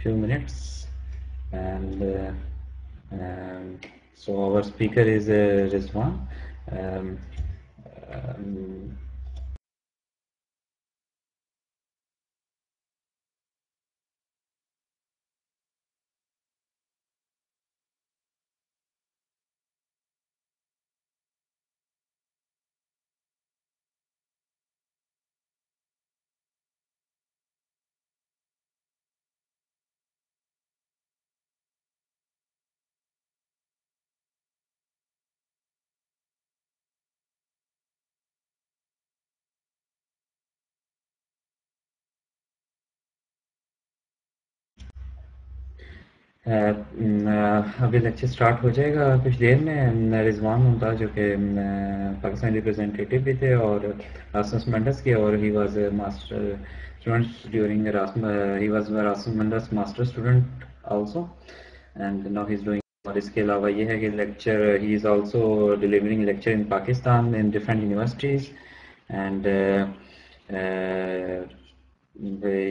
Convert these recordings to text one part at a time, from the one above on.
few minutes, and so our speaker is Rizwan. Um, um, अभी lecture start हो जाएगा कुछ देर में। रिजवान मुमताज जो कि पाकिस्तानी रिप्रेजेंटेटिव भी थे और एरास्मस मंडस के, और he was master student during he was Erasmus Mundus master student also, and now he is doing. और इसके अलावा ये है कि lecture he is also delivering lecture in Pakistan in different universities, and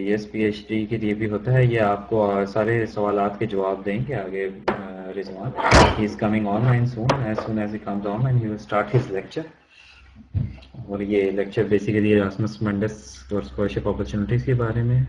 yes PhD के लिए भी होता है। ये आपको सारे सवालात के जवाब देंगे आगे। Rizwan, he is coming online soon as he comes online he will start his lecture. और ये लेक्चर बेसिकली एरास्मस मंडस और स्कॉलरशिप अपॉर्चुनिटीज़ के बारे में।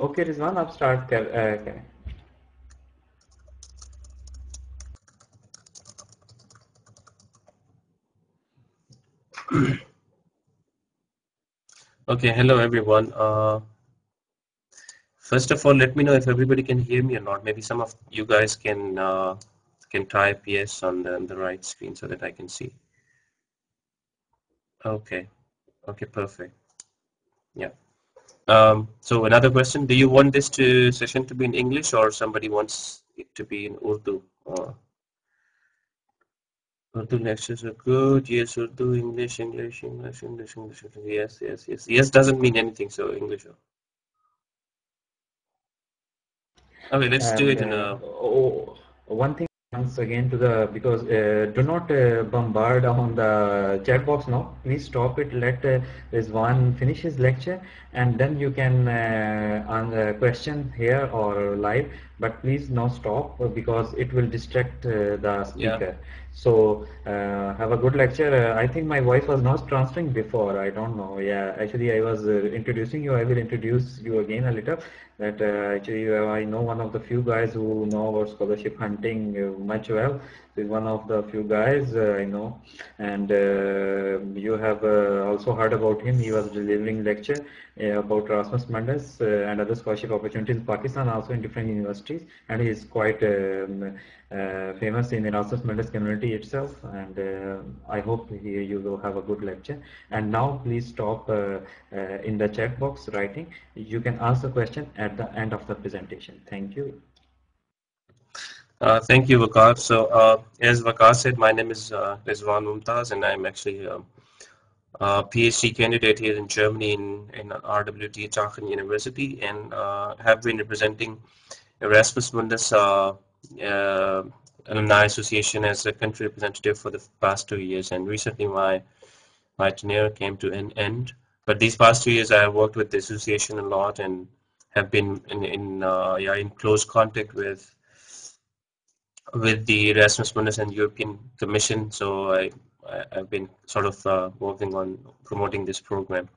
ओके रिजवान, आप स्टार्ट करें। Okay, hello everyone. First of all, let me know if everybody can hear me or not. Maybe some of you guys can type yes on the right screen so that I can see. Okay, okay, perfect. Yeah. So another question: do you want this session to be in English, or somebody wants it to be in Urdu? Urdu lectures are good. Yes, Urdu, English, English, English, English, English. Yes, yes, yes. Yes doesn't mean anything, so English. Okay, let's do it in a. One thing once again to the, because do not bombard on the chat box now. Please stop it. Let Rizwan finish his lecture, and then you can question here or live. But please no stop because it will distract the Yeah. speaker. So have a good lecture. I think my voice was not transferring before. I don't know. Yeah, actually I was introducing you. I will introduce you again a little. That actually I know one of the few guys who know about scholarship hunting much well. He's one of the few guys I know, and you have also heard about him. He was delivering lecture about Erasmus Mundus and other scholarship opportunities in Pakistan, also in different universities, and he is quite famous in Erasmus Mundus community itself. And I hope you will have a good lecture. And now please stop in the chat box writing. You can ask the question at the end of the presentation. Thank you. Thank you, Waqar. So, as Waqar said, my name is Rizwan Mumtaz, and I'm actually a PhD candidate here in Germany in RWT Aachen University, and have been representing Erasmus Mundus Alumni Association as a country representative for the past 2 years. And recently, my tenure came to an end. But these past 2 years, I have worked with the association a lot and have been in close contact with the Erasmus Mundus and European Commission. So I've been sort of working on promoting this program.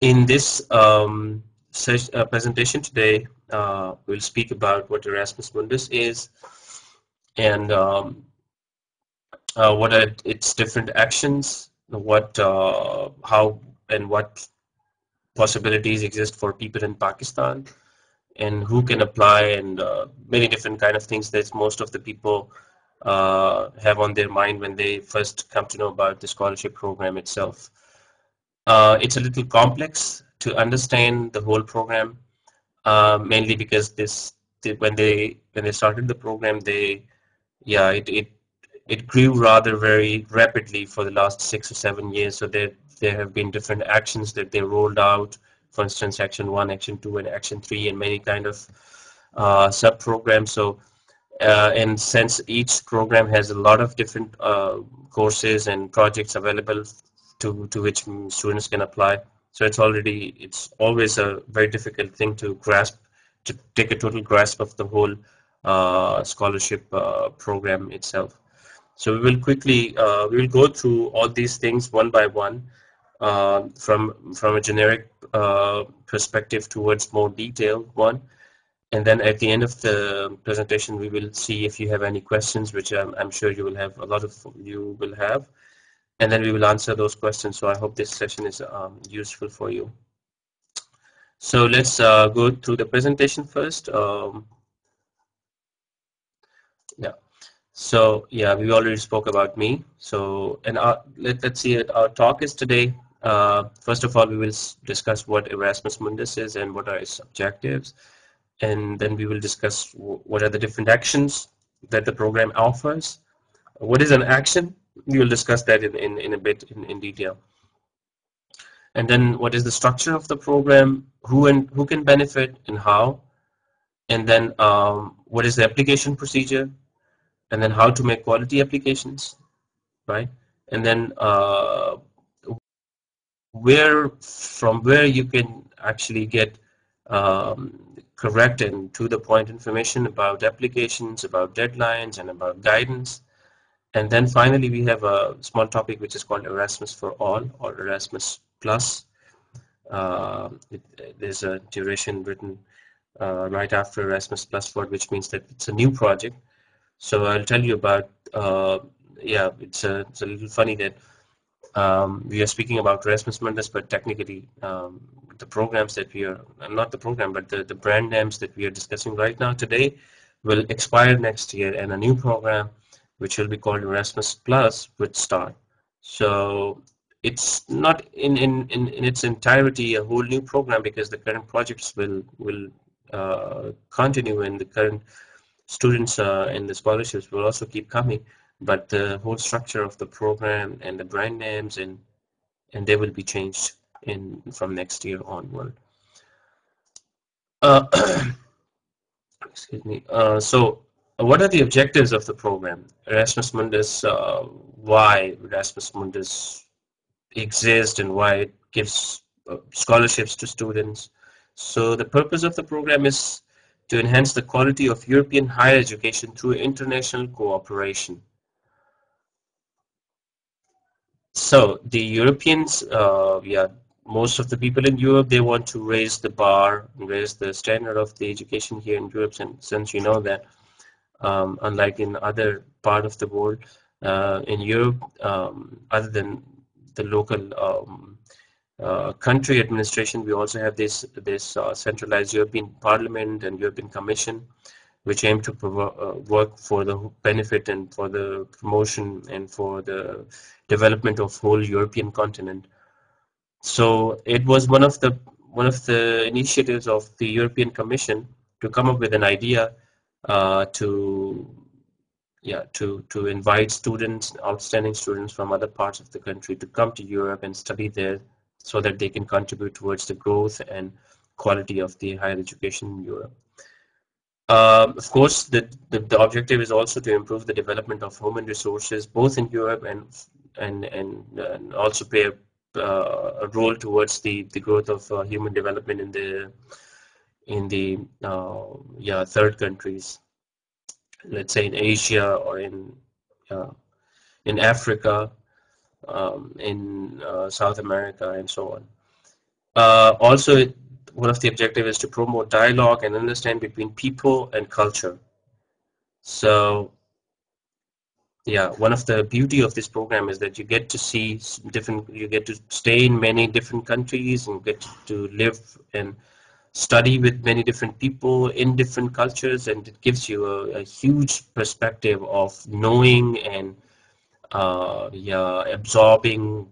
In this presentation today, we'll speak about what Erasmus Mundus is and what are its different actions, how and what possibilities exist for people in Pakistan, and who can apply, and many different kind of things that most of the people have on their mind when they first come to know about the scholarship program itself. It's a little complex to understand the whole program, mainly because when they started the program, it grew rather very rapidly for the last 6 or 7 years. So there have been different actions that they rolled out. For instance, Action 1, Action 2, and Action 3, and many kind of sub-programs. So, and since each program has a lot of different courses and projects available to which students can apply, so it's always a very difficult thing to take a total grasp of the whole scholarship program itself. So we will go through all these things one by one, from a generic perspective towards more detailed one. And then at the end of the presentation, we will see if you have any questions, which I'm sure you will have, a lot of you will have, and then we will answer those questions. So I hope this session is useful for you. So let's go through the presentation first. Yeah. So yeah, we already spoke about me. So, and let's see, our talk is today. First of all, we will discuss what Erasmus Mundus is and what are its objectives, and then we will discuss what are the different actions that the program offers. What is an action? We will discuss that in a bit in detail. And then what is the structure of the program? Who can benefit and how? And then what is the application procedure? And then how to make quality applications, right? And then where you can actually get correct and to the point information about applications, about deadlines, and about guidance. And then finally, we have a small topic which is called Erasmus for All, or Erasmus Plus. There's a duration written right after Erasmus Plus for, which means that it's a new project. So I'll tell you about, yeah, it's a little funny that we are speaking about Erasmus Mundus, but technically the programs that we are, not the program, but the brand names that we are discussing right now today will expire next year, and a new program, which will be called Erasmus Plus, would start. So it's not in its entirety a whole new program, because the current projects will continue, and the current students and the scholarships will also keep coming, but the whole structure of the program and the brand names and they will be changed from next year onward. Excuse me. So What are the objectives of the program? Erasmus Mundus, why Erasmus Mundus exists and why it gives scholarships to students. So the purpose of the program is to enhance the quality of European higher education through international cooperation. So the Europeans, most of the people in Europe, they want to raise the bar, raise the standard of the education here in Europe, and since you know that, unlike in other part of the world, in Europe, other than the local country administration, we also have this centralized European Parliament and European Commission, which aim to work for the benefit and for the promotion and for the development of whole European continent. So it was one of the initiatives of the European Commission to come up with an idea to invite students, outstanding students from other parts of the country to come to Europe and study there so that they can contribute towards the growth and quality of the higher education in Europe. Of course, the objective is also to improve the development of human resources, both in Europe and also play a role towards the growth of human development in the third countries, let's say in Asia or in Africa, in South America, and so on. Also, one of the objectives is to promote dialogue and understand between people and culture. So, yeah, one of the beauty of this program is that you get to see you get to stay in many different countries and get to live and study with many different people in different cultures, and it gives you a huge perspective of knowing and absorbing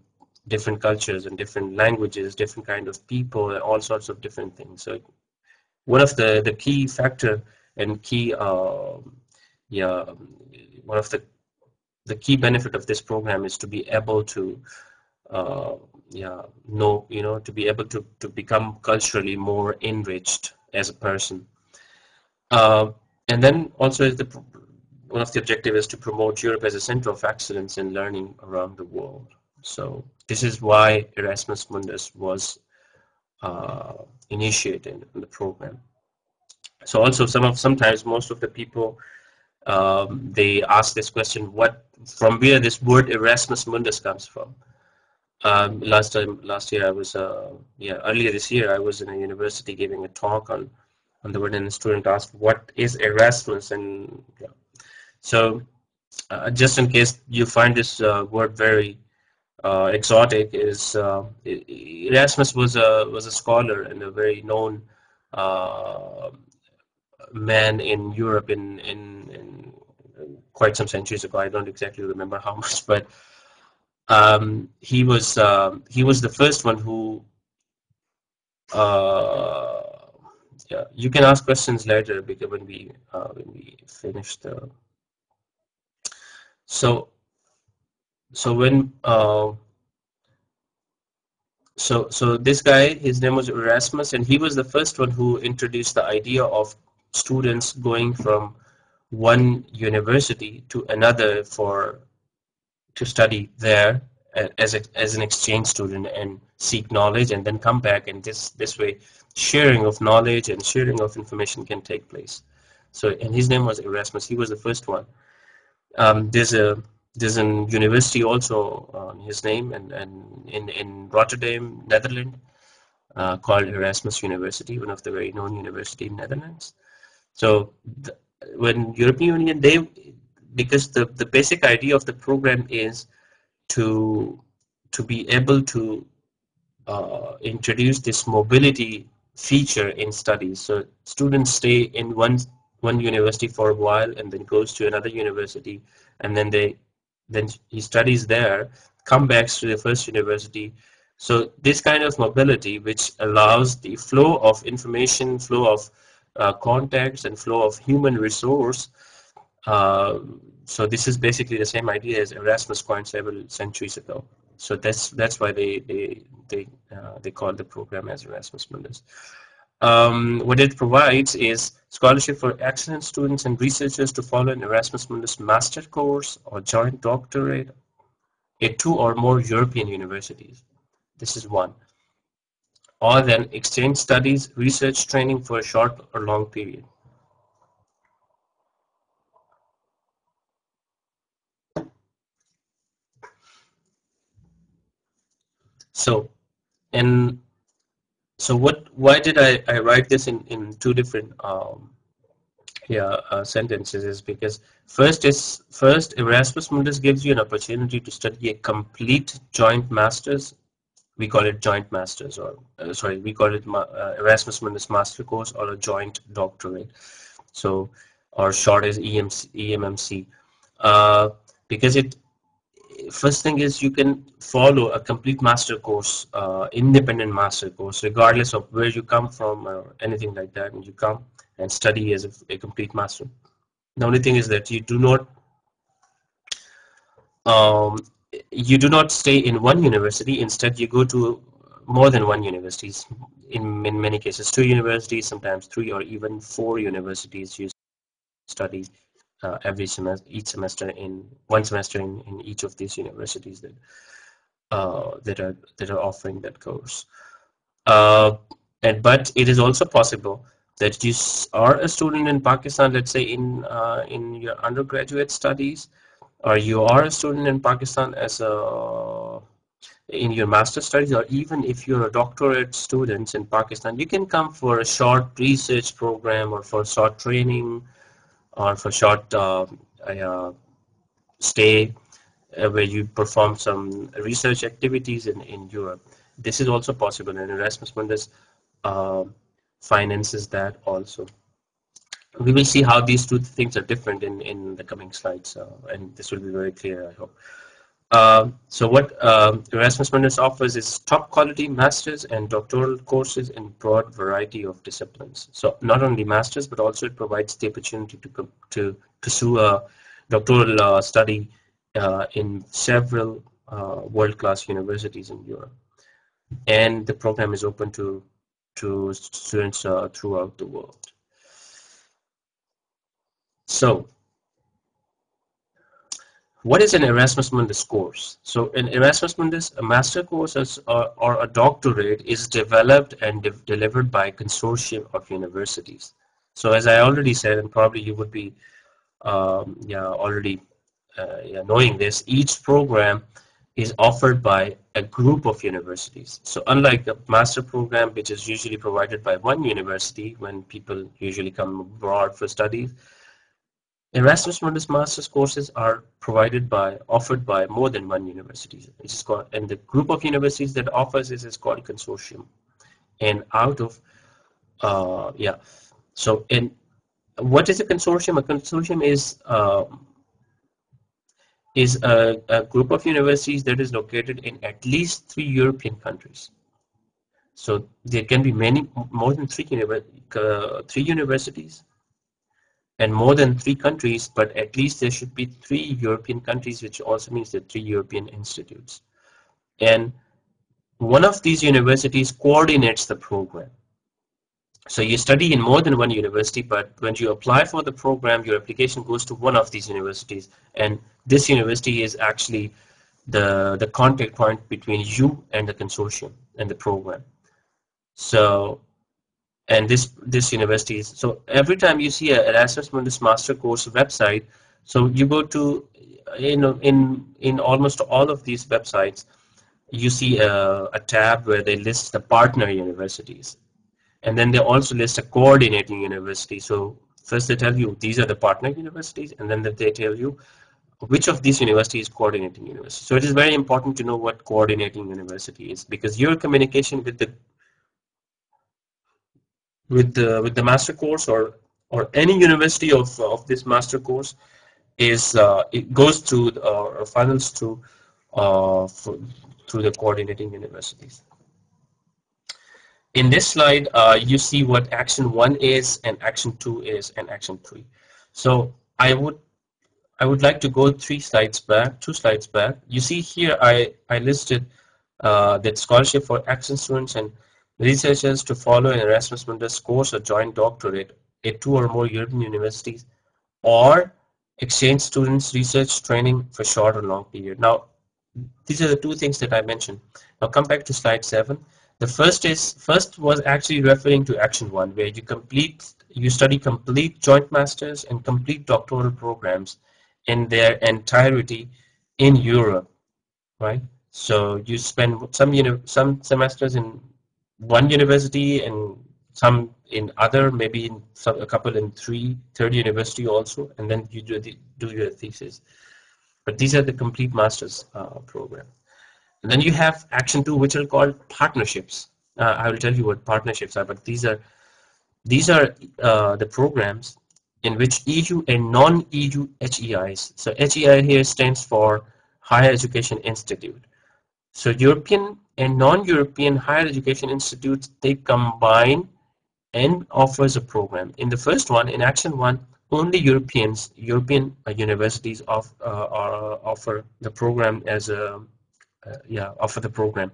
different cultures and different languages, different kind of people, and all sorts of different things. So one of the key factor and key yeah one of the key benefit of this program is to be able to uh, to be able to become culturally more enriched as a person. Uh, and then also one of the objectives is to promote Europe as a center of excellence in learning around the world. So this is why Erasmus Mundus was initiated in the program. So also sometimes most of the people they ask this question: what from where this word Erasmus Mundus comes from? Last year I was earlier this year I was in a university giving a talk on the word, and a student asked what is Erasmus, and so just in case you find this word very exotic, is Erasmus was a scholar and a very known uh, man in Europe in quite some centuries ago. I don't exactly remember how much, but he was the first one who uh, yeah, you can ask questions later because when we finish the so so when so this guy, his name was Erasmus, and he was the first one who introduced the idea of students going from one university to another to study there as an exchange student and seek knowledge and then come back, and this way sharing of knowledge and sharing of information can take place. So, and his name was Erasmus. He was the first one. There's an university also on his name, and in Rotterdam, Netherlands, called Erasmus University, one of the very known university in Netherlands. So when European Union, because the basic idea of the program is to be able to introduce this mobility feature in studies. So students stay in one university for a while and then goes to another university, and then he studies there, come back to the first university. So this kind of mobility, which allows the flow of information, flow of contacts, and flow of human resource. Uh, so this is basically the same idea as Erasmus coined several centuries ago. So that's why they call the program as Erasmus Mundus. What it provides is scholarship for excellent students and researchers to follow an Erasmus Mundus master course or joint doctorate at 2 or more European universities. This is one. Or then exchange studies, research training for a short or long period. So, and so why did I write this in two different sentences? Is because first Erasmus Mundus gives you an opportunity to study a complete joint masters. We call it joint masters, or sorry, we call it Erasmus Mundus master course or a joint doctorate. So, or short as EMMC, because it first thing is you can follow a complete master course, independent master course, regardless of where you come from or anything like that, and you come and study as a complete master. The only thing is that um, you do not stay in one university. Instead, you go to more than one universities. In many cases, 2 universities, sometimes 3 or even 4 universities. You study every semester, each semester in one semester in each of these universities that are offering that course. But it is also possible that you are a student in Pakistan, let's say in your undergraduate studies, or you are a student in Pakistan as a in your master's studies, or even if you're a doctorate student in Pakistan, you can come for a short research program or for short training or for short stay where you perform some research activities in Europe. This is also possible, and Erasmus Mundus uh, finances that also. We will see how these two things are different in the coming slides, and this will be very clear, I hope. So what Erasmus Mundus offers is top quality masters and doctoral courses in broad variety of disciplines. So not only masters, but also it provides the opportunity to pursue a doctoral study in several world-class universities in Europe. And the program is open to students throughout the world. So what is an Erasmus Mundus course? So an Erasmus Mundus, a master course or a doctorate is developed and delivered by a consortium of universities. So as I already said, and probably you would be already knowing this, each program is offered by a group of universities. So unlike a master program, which is usually provided by one university when people usually come abroad for studies, Erasmus Mundus master's courses are offered by more than one university. It's called, and the group of universities that offers this is called consortium. And out of so in what is a consortium? A consortium is a group of universities that is located in at least 3 European countries. So there can be more than three universities and more than 3 countries, but at least there should be 3 European countries, which also means that 3 European institutes. And one of these universities coordinates the program. So you study in more than one university, but when you apply for the program, your application goes to one of these universities, and this university is actually the contact point between you and the consortium and the program. So, and this university is, so every time you see an Erasmus Mundus master course website, so you go to, in almost all of these websites, you see a tab where they list the partner universities. And then they also list a coordinating university. So first they tell you these are the partner universities, and then they tell you which of these universities is coordinating university. So it is very important to know what coordinating university is, because your communication with the master course or any university of this master course is it goes through or funnels through the coordinating universities. In this slide, you see what action 1 is and action 2 is and action 3. So I would like to go 2 slides back. You see here I listed that scholarship for excellent students and researchers to follow an Erasmus Mundus course or joint doctorate at 2 or more European universities, or exchange students research training for short or long period. Now, these are the two things that I mentioned. Now come back to slide 7. The first was actually referring to action 1, where you study complete joint masters and complete doctoral programs in their entirety in Europe, right? So you spend some semesters in one university and some in other, maybe a couple in third university also, and then you do your thesis. But these are the complete master's program. And then you have action 2, which are called partnerships. I will tell you what partnerships are, but these are the programs in which EU and non-EU HEIs. So HEI here stands for Higher Education Institute. So European and non-European higher education institutes, they combine and offers a program. In the first one, in Action 1, only European universities offer the program as a offer the program.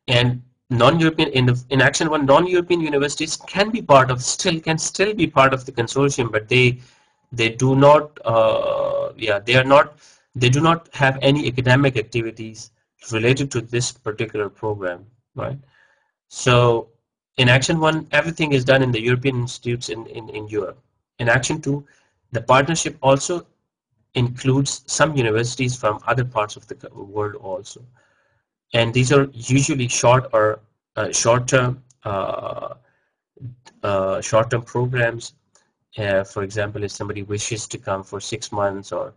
And non-European in Action 1, non-European universities can still be part of the consortium, but they do not they do not have any academic activities related to this particular program, right? So in Action 1, everything is done in the European institutes in Europe. In Action 2, the partnership also includes some universities from other parts of the world also. And these are usually short-term programs. For example, if somebody wishes to come for 6 months, or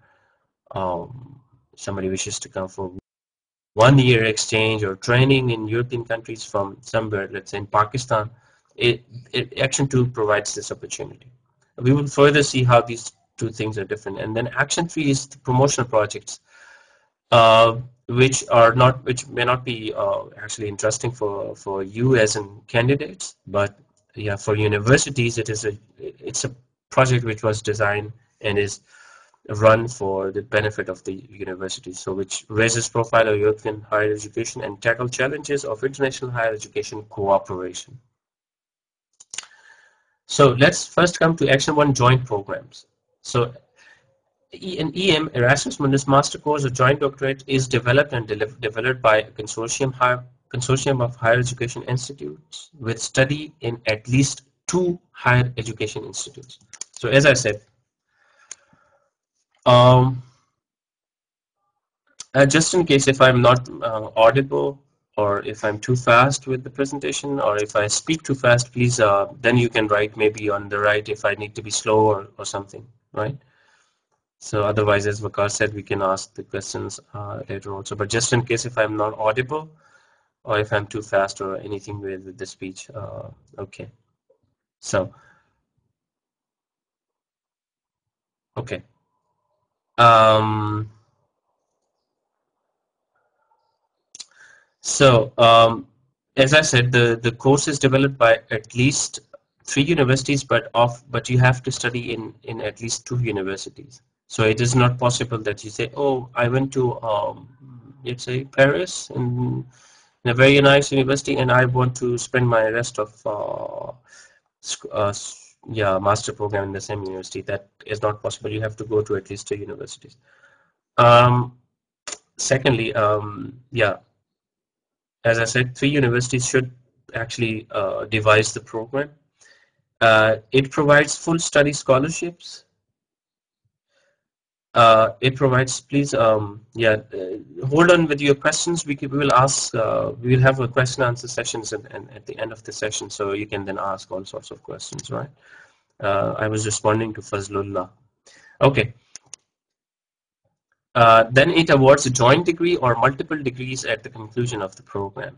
somebody wishes to come for 1-year exchange or training in European countries from somewhere, let's say in Pakistan, Action 2 provides this opportunity. We will further see how these two things are different. And then Action 3 is the promotional projects, which may not be actually interesting for you as in candidates, but yeah, for universities it's a project which was designed and is run for the benefit of the university, so which raises profile of European higher education and tackle challenges of international higher education cooperation. So let's first come to Action 1, joint programs. So in EM, Erasmus Mundus Master Course or Joint Doctorate is developed and developed by a consortium of higher education institutes with study in at least 2 higher education institutes. So as I said, just in case if I'm not audible, or if I'm too fast with the presentation, or if I speak too fast, please then you can write maybe on the right if I need to be slow or something, right? So otherwise, as Vakar said, we can ask the questions later also. But just in case if I'm not audible, or if I'm too fast or anything with the speech, okay. So, okay. As I said, the course is developed by at least 3 universities, but you have to study in at least 2 universities. So it is not possible that you say, oh, I went to let's say Paris in a very nice university, and I want to spend my rest of master program in the same university. That is not possible. You have to go to at least 2 universities. Secondly, as I said, 3 universities should actually devise the program. It provides full study scholarships. It provides, please, hold on with your questions. We will ask, we will have a question answer sessions at the end of the session, so you can then ask all sorts of questions, right? I was responding to Fazlullah. Okay. Then it awards a joint degree or multiple degrees at the conclusion of the program.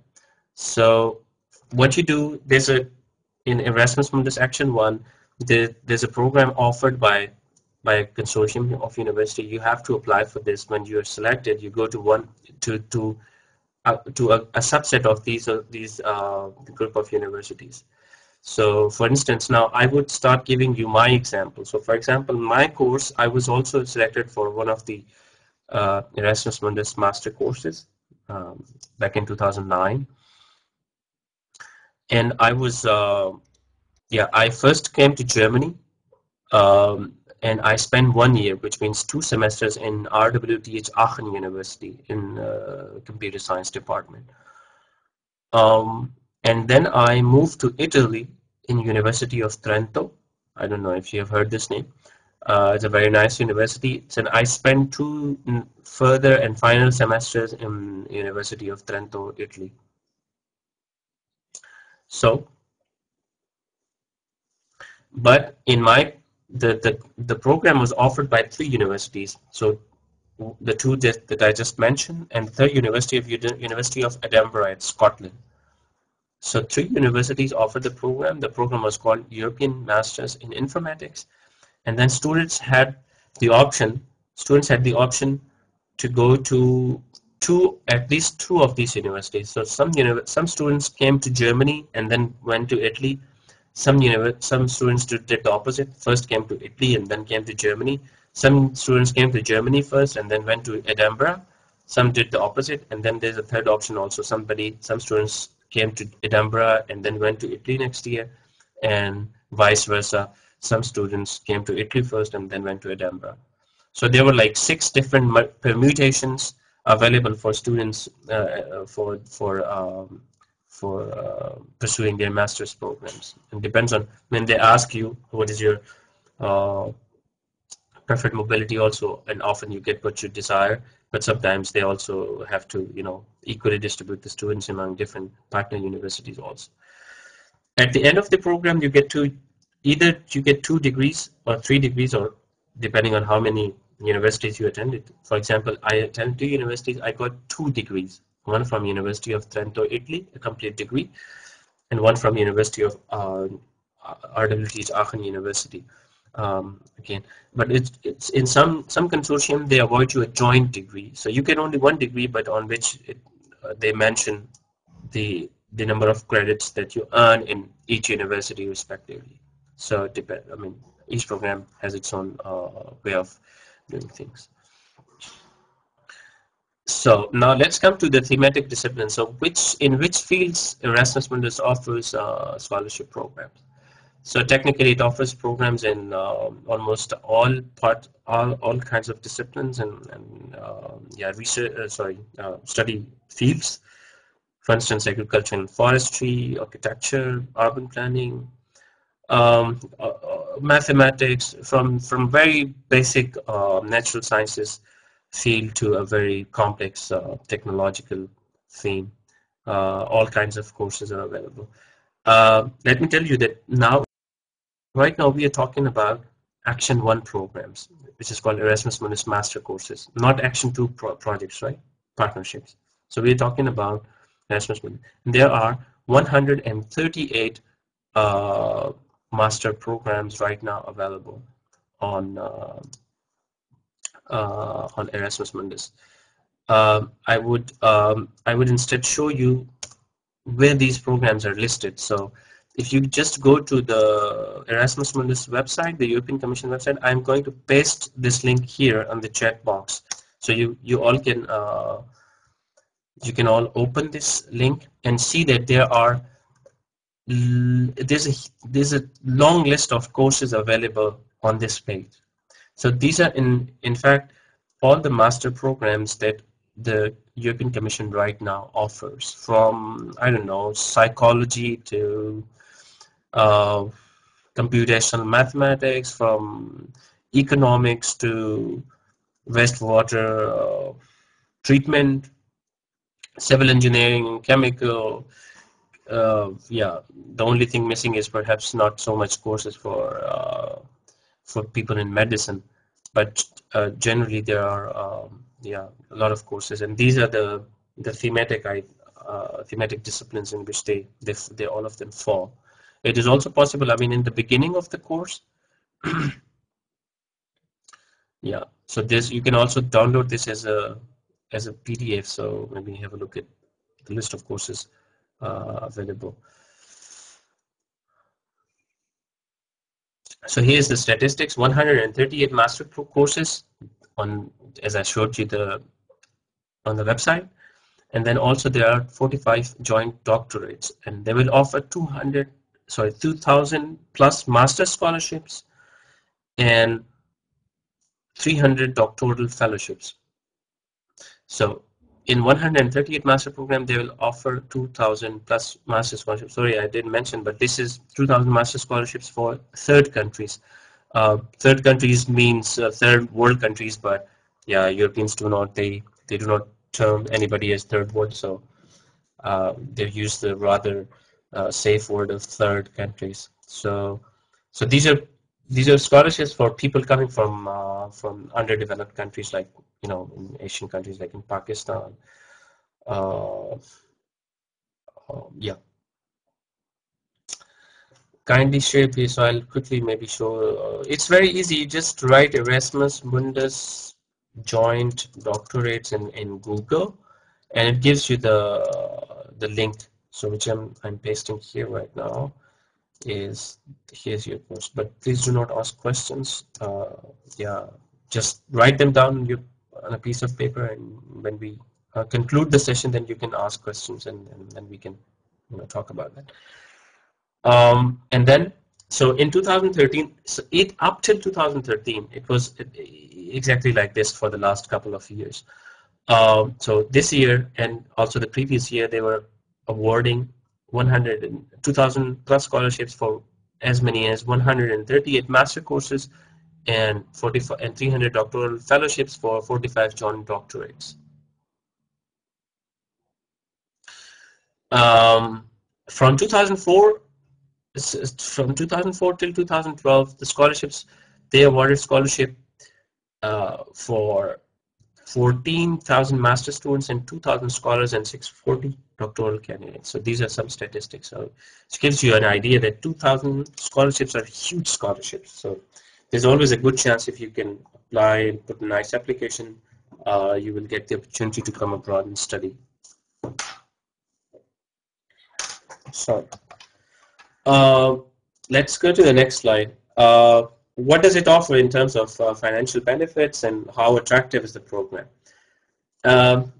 So what you do, in Erasmus Mundus Action 1, there's a program offered by a consortium of university. You have to apply for this. When you're selected, you go to a subset of these group of universities. So for instance, now I would start giving you my example. So for example, my course, I was also selected for one of the Erasmus Mundus master courses back in 2009. And I was, yeah, I first came to Germany, and I spent 1 year, which means 2 semesters in RWTH Aachen University in computer science department. And then I moved to Italy in University of Trento. I don't know if you have heard this name. It's a very nice university. And I spent two further and final semesters in University of Trento, Italy. So, but in my the program was offered by 3 universities. So the two that I just mentioned, and the third university of University of Edinburgh in Scotland. So 3 universities offered the program. The program was called European Masters in Informatics, and then students had the option to go to at least two of these universities. So some students came to Germany and then went to Italy. Some students did the opposite. First came to Italy and then came to Germany. Some students came to Germany first and then went to Edinburgh. Some did the opposite, and then there's a third option also. Some students came to Edinburgh and then went to Italy next year, and vice versa. Some students came to Italy first and then went to Edinburgh. So there were like 6 different permutations available for students for pursuing their master's programs. It depends on when they ask you what is your uh, preferred mobility also, and often you get what you desire, but sometimes they also have to, equally distribute the students among different partner universities also. At the end of the program, either you get 2 degrees or 3 degrees, or depending on how many universities you attended. For example, I attended 2 universities. I got 2 degrees. One from University of Trento, Italy, a complete degree, and one from University of RWTH Aachen University. Again, but it's in some consortium they avoid you a joint degree, so you get only 1 degree, but on which they mention the number of credits that you earn in each university respectively. So I mean, each program has its own way of doing things. So now let's come to the thematic discipline. So in which fields Erasmus Mundus offers scholarship programs? So technically, it offers programs in almost all kinds of disciplines and yeah, research. Study fields. For instance, agriculture and forestry, architecture, urban planning, mathematics, from very basic natural sciences field to a very complex technological theme. All kinds of courses are available. Let me tell you that right now we are talking about Action 1 programs, which is called Erasmus Mundus Master Courses, not Action 2 projects, right? Partnerships. So we're talking about Erasmus Mundus. There are 138 master programs right now available on Erasmus Mundus. I would instead show you where these programs are listed. So if you just go to the Erasmus Mundus website, the European Commission website, I'm going to paste this link here on the chat box. So you all can all open this link and see that there's a long list of courses available on this page. So these are in fact all the master programs that the European Commission right now offers, from, I don't know, psychology to computational mathematics, from economics to wastewater treatment, civil engineering, chemical. Yeah, the only thing missing is perhaps not so much courses for people in medicine, but generally there are yeah, a lot of courses, and these are the thematic disciplines in which they all of them fall. It is also possible, I mean, in the beginning of the course, yeah. So this, you can also download this as a PDF. So maybe have a look at the list of courses available. So here's the statistics: 138 master courses on, as I showed you on the website, And then also there are 45 joint doctorates, and they will offer 2,000 plus master scholarships and 300 doctoral fellowships. So in 138 master program, they will offer 2,000 plus master scholarships. Sorry, I didn't mention, but this is 2,000 master scholarships for third countries. Third countries means third world countries, but yeah, Europeans do not, they do not term anybody as third world, so they use the rather safe word of third countries. So these are scholarships for people coming from underdeveloped countries, like, you know, in Asian countries like in Pakistan. Uh, yeah, kindly share, please. So I'll quickly maybe show. It's very easy. You just write Erasmus Mundus joint doctorates in Google, and it gives you the link. So which I'm pasting here right now is, here's your course. But please do not ask questions. Yeah, just write them down on a piece of paper, and when we conclude the session, then you can ask questions, and then we can, you know, talk about that. And then, so in 2013, so it up till 2013, it was exactly like this for the last couple of years. So this year and also the previous year, they were awarding 2,000 plus scholarships for as many as 138 master courses and 45 and 300 doctoral fellowships for 45 joint doctorates. From 2004 from 2004 till 2012, the scholarships, they awarded scholarship for 14,000 master students and 2,000 scholars and 640 doctoral candidates. So these are some statistics. So it gives you an idea that 2,000 scholarships are huge scholarships. So there's always a good chance, if you can apply and put a nice application, you will get the opportunity to come abroad and study. So let's go to the next slide. What does it offer in terms of financial benefits, and how attractive is the program?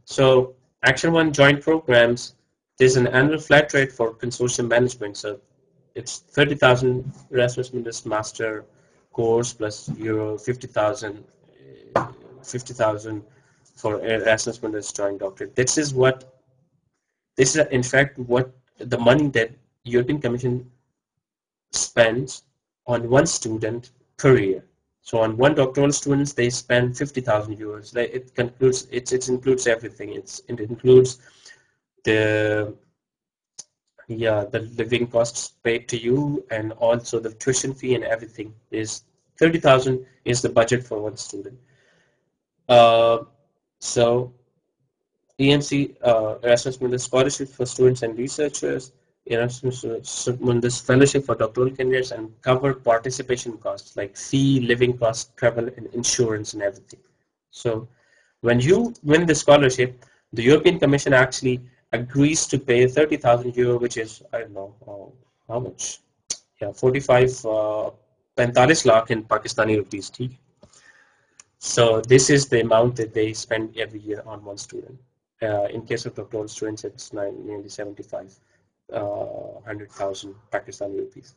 So Action 1 joint programs, there's an annual flat rate for consortium management. So it's 30,000 Erasmus Mundus master course plus euro 50,000 for Erasmus Mundus joint doctorate. This is in fact what the money that European Commission spends on one student per year. So on one doctoral student, they spend 50,000 euros. It concludes, it includes everything. It includes the living costs paid to you, and also the tuition fee and everything. Is 30,000 is the budget for one student. So EMC, Erasmus Mundus scholarship for students and researchers, Erasmus Mundus fellowship for doctoral candidates, and cover participation costs like fee, living costs, travel, and insurance, and everything. So when you win the scholarship, the European Commission actually agrees to pay 30,000 euro, which is, I don't know how much. Yeah, 45 lakh in Pakistani rupees. So this is the amount that they spend every year on one student. In case of doctoral students, it's nearly 100,000 Pakistani rupees.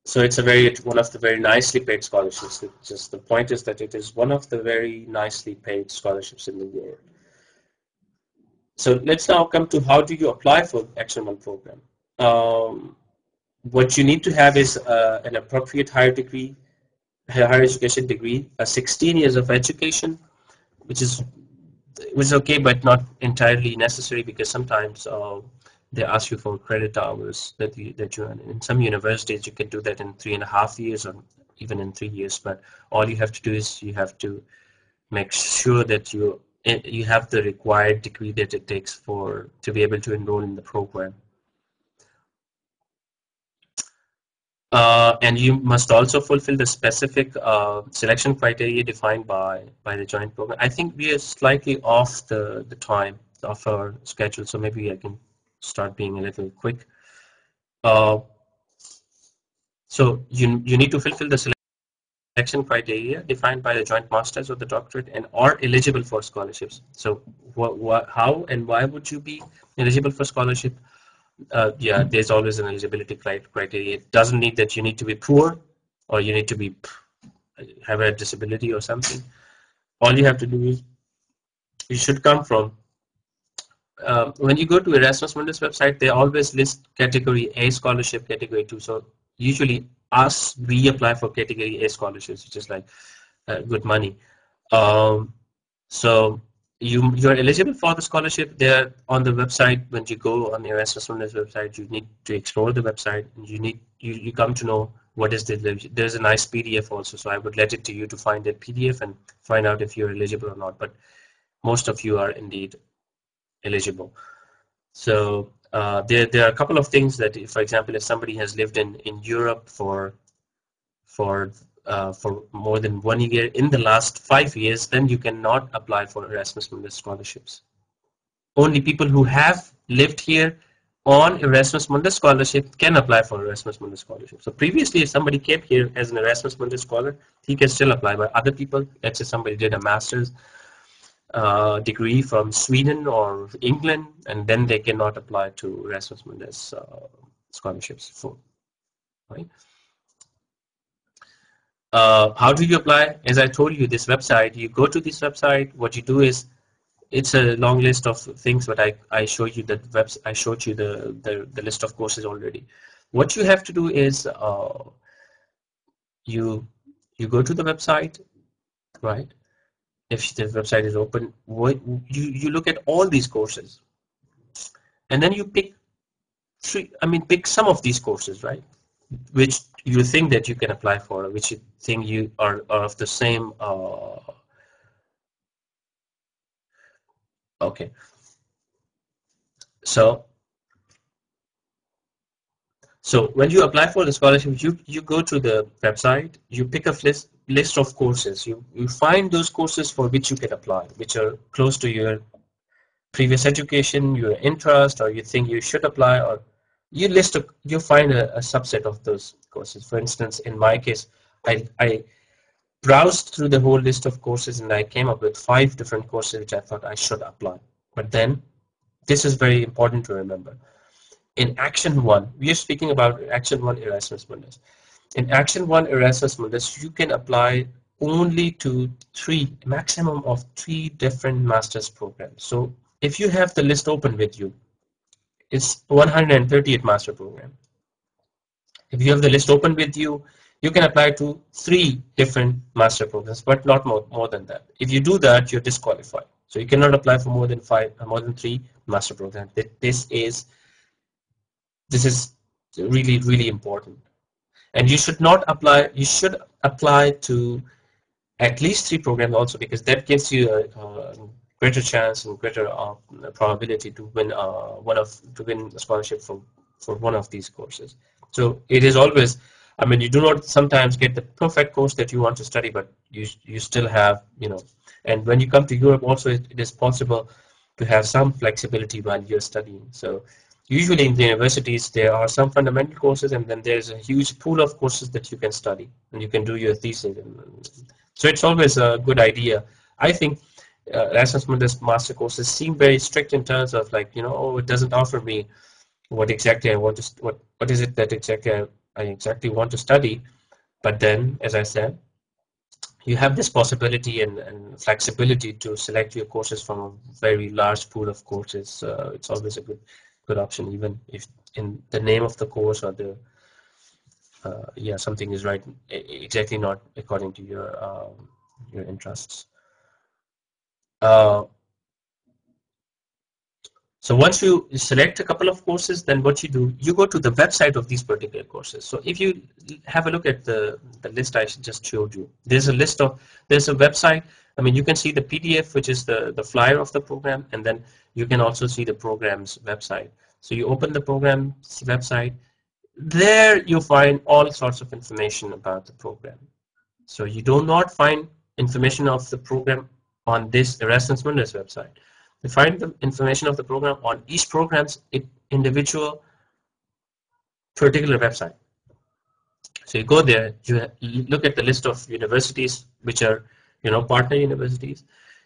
So it's one of the very nicely paid scholarships. Just the point is that it is one of the very nicely paid scholarships in the world. So let's now come to how do you apply for the Action 1 program. What you need to have is an appropriate higher education degree, 16 years of education, which is okay, but not entirely necessary, because sometimes they ask you for credit hours that you earn. In some universities, you can do that in 3.5 years, or even in 3 years. But all you have to do is you have to make sure that you have the required degree that it takes to be able to enroll in the program. And you must also fulfill the specific selection criteria defined by the joint program. I think we are slightly off the time of our schedule, so maybe I can start being a little quick. So you need to fulfill the selection selection criteria defined by the joint masters or the doctorate and are eligible for scholarships. So how and why would you be eligible for scholarship? Yeah, there's always an eligibility criteria. It doesn't need that you need to be poor or you need to be have a disability or something. All you have to do is you should come from when you go to Erasmus Mundus website, they always list category A scholarship, category 2. So usually us, we apply for category A scholarships, which is like good money. So you're eligible for the scholarship there on the website. When you go on the Erasmus Mundus website, you need to explore the website. And you come to know what is the, there's a nice PDF also. So I would let it to you to find that PDF and find out if you're eligible or not. But most of you are indeed eligible. So there are a couple of things that, if, for example, if somebody has lived in Europe for more than 1 year in the last 5 years, then you cannot apply for Erasmus Mundus scholarships. Only people who have lived here on Erasmus Mundus scholarship can apply for Erasmus Mundus scholarship. So previously, if somebody came here as an Erasmus Mundus scholar, he can still apply. But other people, let's say somebody did a master's degree from Sweden or England, and then they cannot apply to Erasmus Mundus scholarships for, right? How do you apply? As I told you, this website, you go to this website, what you do is, it's a long list of things, but I showed you the I showed you the list of courses already. What you have to do is you go to the website, right? If the website is open, you look at all these courses, and then you pick pick some of these courses, right? Which you think that you can apply for, which you think you are of the same. Okay. So when you apply for the scholarship, you go to the website, you pick a list of courses. You find those courses for which you can apply, which are close to your previous education, your interest, or you think you should apply, or you find a subset of those courses. For instance, in my case, I browsed through the whole list of courses and I came up with 5 different courses which I thought I should apply. But then, this is very important to remember. In Action 1, we are speaking about Action 1 Erasmus Mundus. In Action 1 Erasmus Mundus, you can apply only to maximum of 3 different master's programs. So if you have the list open with you, it's 138 master program. If you have the list open with you, you can apply to 3 different master programs, but not more than that. If you do that, you're disqualified. So you cannot apply for more than 3 master programs. This is really, really important. And you should not apply, you should apply to at least 3 programs also, because that gives you a greater chance and greater probability to win a scholarship for one of these courses. So it is always, you do not sometimes get the perfect course that you want to study, but you still have, and when you come to Europe also, it is possible to have some flexibility while you're studying. So usually in the universities, there are some fundamental courses, and then there's a huge pool of courses that you can study, and you can do your thesis. So it's always a good idea. I think Erasmus Mundus master courses seem very strict in terms of it doesn't offer me what exactly I want to, what is it that I exactly want to study. But then, as I said, you have this possibility and flexibility to select your courses from a very large pool of courses. It's always a good option, even if in the name of the course or the something is right exactly not according to your interests. So once you select a couple of courses, then what you do, you go to the website of these particular courses. So if you have a look at the list I just showed you, there's a website. You can see the PDF, which is the flyer of the program, and then you can also see the program's website. So you open the program's website. There you find all sorts of information about the program. So you do not find information of the program on this Erasmus Mundus website. You find the information of the program on each program's individual particular website. So you go there, you look at the list of universities which are, partner universities.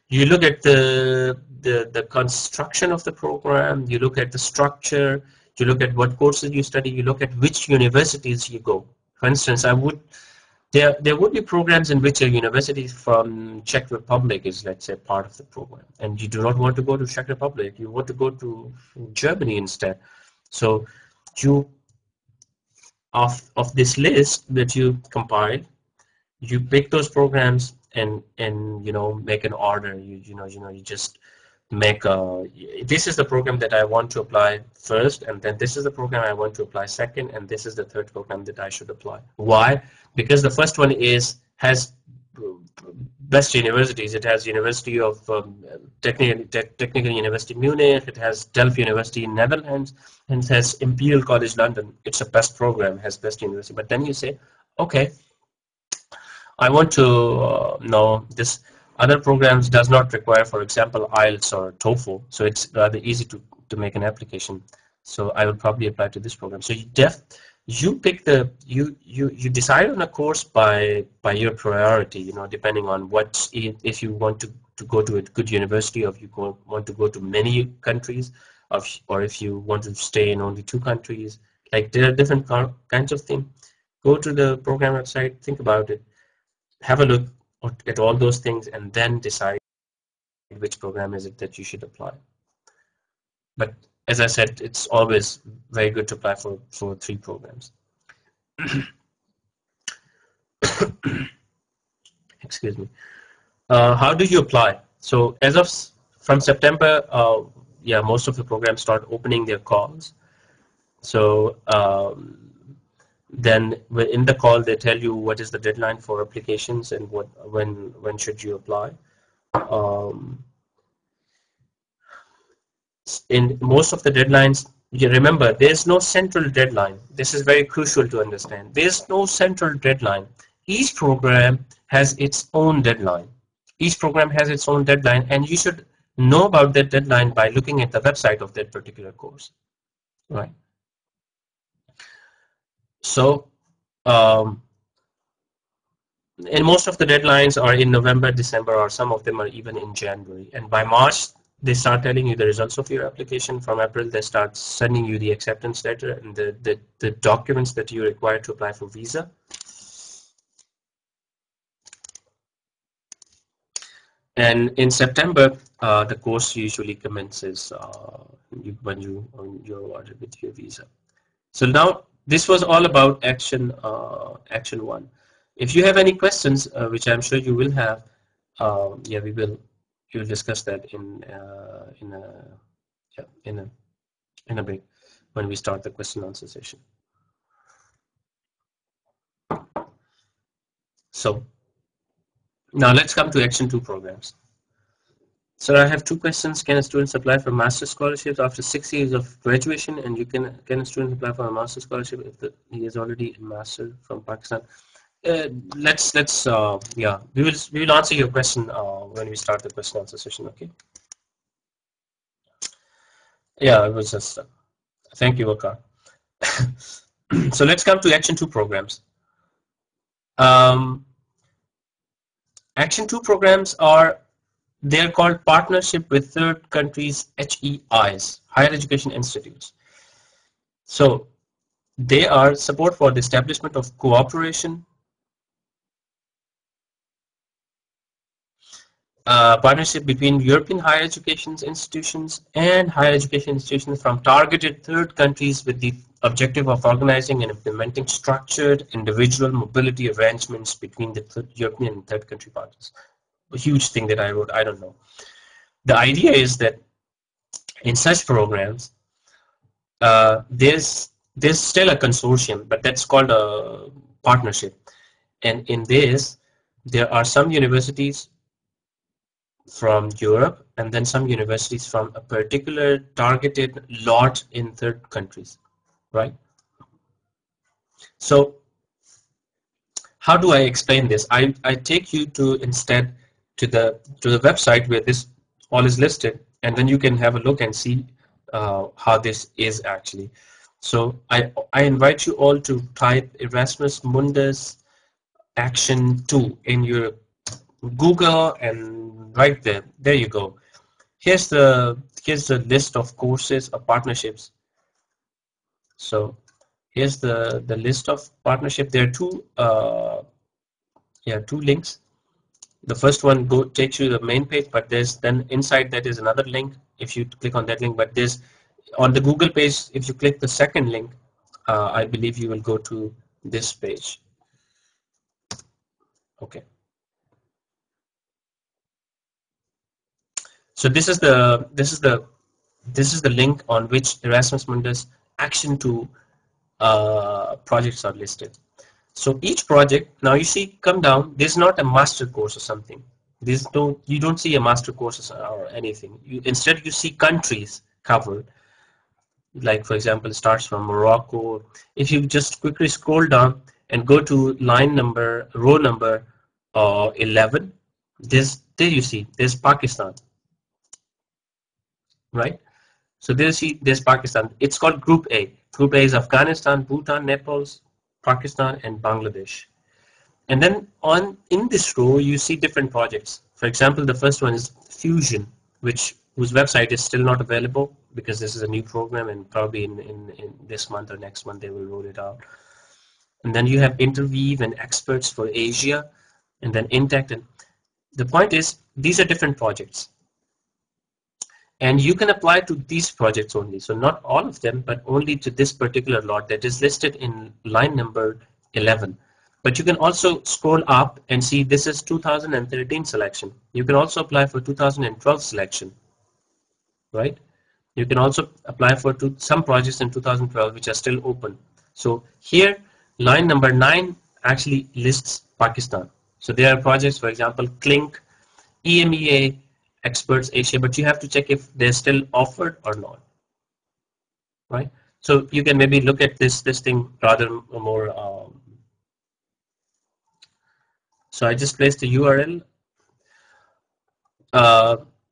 You look at the construction of the program. You look at the structure. You look at what courses you study. You look at which universities you go. For instance, there would be programs in which a university from Czech Republic is, let's say, part of the program, and you do not want to go to Czech Republic. You want to go to Germany instead. So you of this list that you compile, you pick those programs and make an order. You just make this is the program that I want to apply first, and then this is the program I want to apply second, and this is the third program that I should apply. Why? Because the first one has best universities. It has University of Technical University Munich. It has Delft University in Netherlands, and it has Imperial College London. It's a best program, has best university. But then you say, okay, I want to know this other programs does not require, for example, IELTS or TOEFL, so it's rather easy to make an application. So I will probably apply to this program. So you pick you decide on a course by your priority, depending on if you want to go to a good university, or if you want to go to many countries, or if you want to stay in only 2 countries. Like, there are different kinds of things. Go to the program website, think about it, have a look at all those things, and then decide which program is it that you should apply. But as I said, it's always very good to apply for 3 programs. Excuse me. How do you apply? So from September, most of the programs start opening their calls. So then in the call they tell you what is the deadline for applications and when should you apply. In most of the deadlines, you remember, there's no central deadline. This is very crucial to understand. There's no central deadline. Each program has its own deadline. Each program has its own deadline, and you should know about that deadline by looking at the website of that particular course, right? So and most of the deadlines are in November, December, or some of them are even in January. And by March, they start telling you the results of your application. From April, they start sending you the acceptance letter and the documents that you require to apply for visa. And in September, the course usually commences when you're awarded with your visa. So now this was all about action 1. If you have any questions, which I'm sure you will have, we will discuss that in a bit when we start the question answer session. So now let's come to Action 2 programs. So I have 2 questions. Can a student apply for master's scholarships after 6 years of graduation? And can a student apply for a master's scholarship if he is already a master from Pakistan? We will answer your question when we start the question answer session. Okay. Yeah, it was just. Thank you, Wakar. So let's come to Action 2 programs. Action 2 programs they're called Partnership with Third Countries, HEIs, Higher Education Institutes. So they are support for the establishment of cooperation, partnership between European higher education institutions and higher education institutions from targeted third countries with the objective of organizing and implementing structured individual mobility arrangements between the European and third country partners. A huge thing that I wrote, I don't know. The idea is that in such programs, there's still a consortium, but that's called a partnership. And in this, there are some universities from Europe and then some universities from a particular targeted lot in third countries, right? So how do I explain this? I take you instead to the website where this all is listed, and then you can have a look and see how this is actually. So I invite you all to type Erasmus Mundus Action 2 in your Google, and right there, there you go. Here's the list of courses or partnerships. So here's the list of partnership. There are two links. The first one takes you to the main page, but there's then inside that is another link if you click on that link. But there's on the Google page, if you click the second link, I believe you will go to this page. Okay. So this is the link on which Erasmus Mundus Action 2 projects are listed. So each project, now you see, come down, there's not a master course or something. You don't see a master course or anything. Instead, you see countries covered. Like, for example, it starts from Morocco. If you just quickly scroll down and go to row number 11, there you see, there's Pakistan, right? So there's Pakistan. It's called Group A. Group A is Afghanistan, Bhutan, Nepal, Pakistan, and Bangladesh. And then in this row, you see different projects. For example, the first one is Fusion, whose website is still not available because this is a new program, and probably in this month or next month they will roll it out. And then you have Interweave and Experts for Asia, and then Intact. And the point is, these are different projects. And you can apply to these projects only. So not all of them, but only to this particular lot that is listed in line number 11. But you can also scroll up and see this is 2013 selection. You can also apply for 2012 selection, right? You can also apply for some projects in 2012 which are still open. So here, line number 9 actually lists Pakistan. So there are projects, for example, Clink, EMEA, Experts Asia, but you have to check if they're still offered or not, right? So you can maybe look at this thing rather more. So I just placed the URL.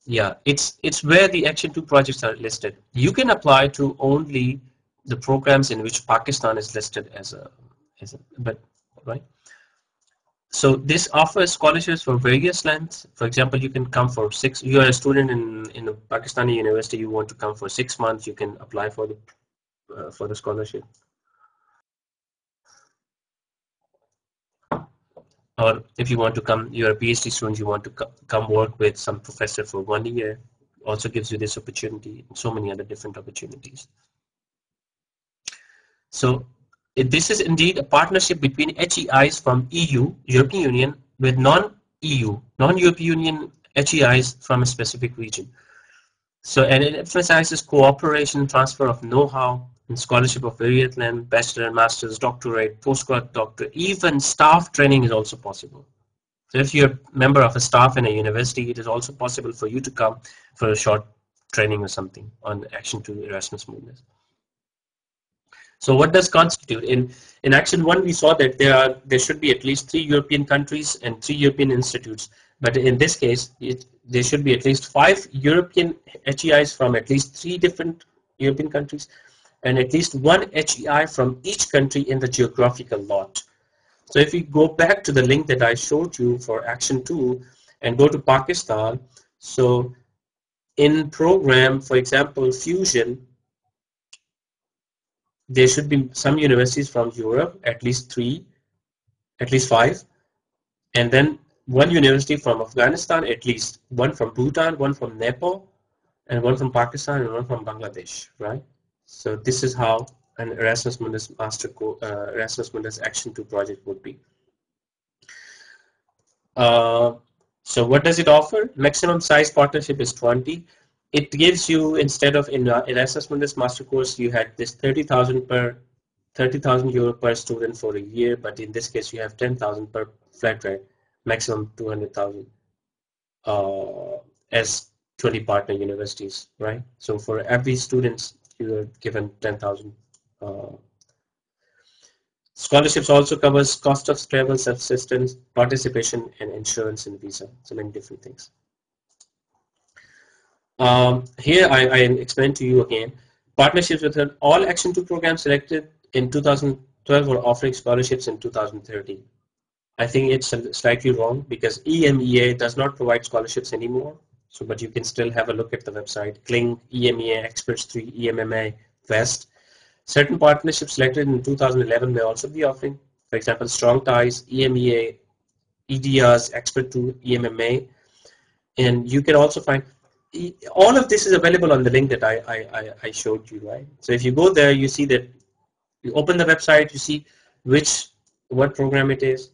Yeah, it's where the Action 2 projects are listed. You can apply to only the programs in which Pakistan is listed as a but right. So this offers scholarships for various lengths. For example, you can come for you are a student in a Pakistani university, you want to come for 6 months, you can apply for the scholarship. Or if you want to come, you're a PhD student, you want to come work with some professor for 1 year, also gives you this opportunity, and so many other different opportunities. So this is indeed a partnership between HEIs from EU, European Union, with non-EU, non-European Union HEIs from a specific region. So, and it emphasizes cooperation, transfer of know-how, and scholarship of various length, bachelor, master's, doctorate, postgrad doctorate, even staff training is also possible. So if you're a member of a staff in a university, it is also possible for you to come for a short training or something on Action 2 Erasmus Mundus. So what does constitute? In Action 1, we saw that there should be at least 3 European countries and 3 European institutes. But in this case, there should be at least 5 European HEIs from at least 3 different European countries, and at least 1 HEI from each country in the geographical lot. So if we go back to the link that I showed you for Action 2 and go to Pakistan, so in program, for example, Fusion, there should be some universities from Europe, at least 5, and then 1 university from Afghanistan, at least 1 from Bhutan, 1 from Nepal, and 1 from Pakistan, and 1 from Bangladesh, right? So this is how an Erasmus Mundus Erasmus Mundus Action 2 project would be. So what does it offer? Maximum size partnership is 20. It gives you, instead of in Erasmus Mundus master course, you had this 30,000 euro per student for a year, but in this case you have 10,000 per flat rate, maximum 200,000 as 20 partner universities, right? So for every student, you are given 10,000. Scholarships also covers cost of travel, subsistence, participation, and insurance and visa. So many different things. Here I explain to you again. Partnerships with all Action 2 programs selected in 2012 were offering scholarships in 2013. I think it's slightly wrong because EMEA does not provide scholarships anymore. So, but you can still have a look at the website. Kling, EMEA, Experts 3, EMMA, West. Certain partnerships selected in 2011 may also be offering, for example, Strong Ties, EMEA, EDRs, Expert 2, EMMA. And you can also find all of this is available on the link that I showed you, right? So if you go there, you see that you open the website, you see what program it is,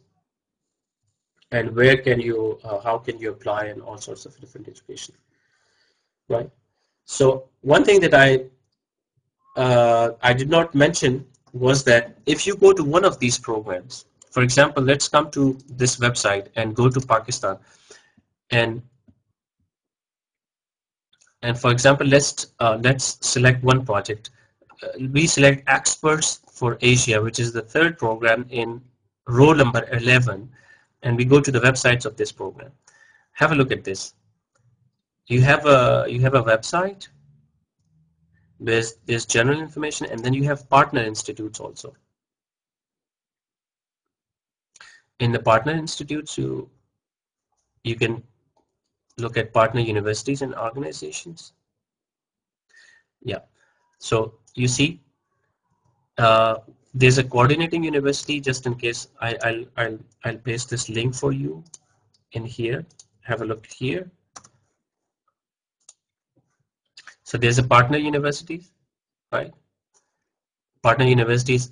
and where can you, how can you apply, and all sorts of different education, right? So one thing that I did not mention was that if you go to one of these programs, for example, let's come to this website and go to Pakistan, and for example, let's select one project. We select Experts for Asia, which is the third program in row number 11, and we go to the websites of this program. Have a look at this. You have a website. There's general information, and then you have partner institutes also. In the partner institutes, you can look at partner universities and organizations. Yeah. So you see, there's a coordinating university. Just in case, I'll paste this link for you in here. Have a look here. So there's a partner universities, right? Partner universities,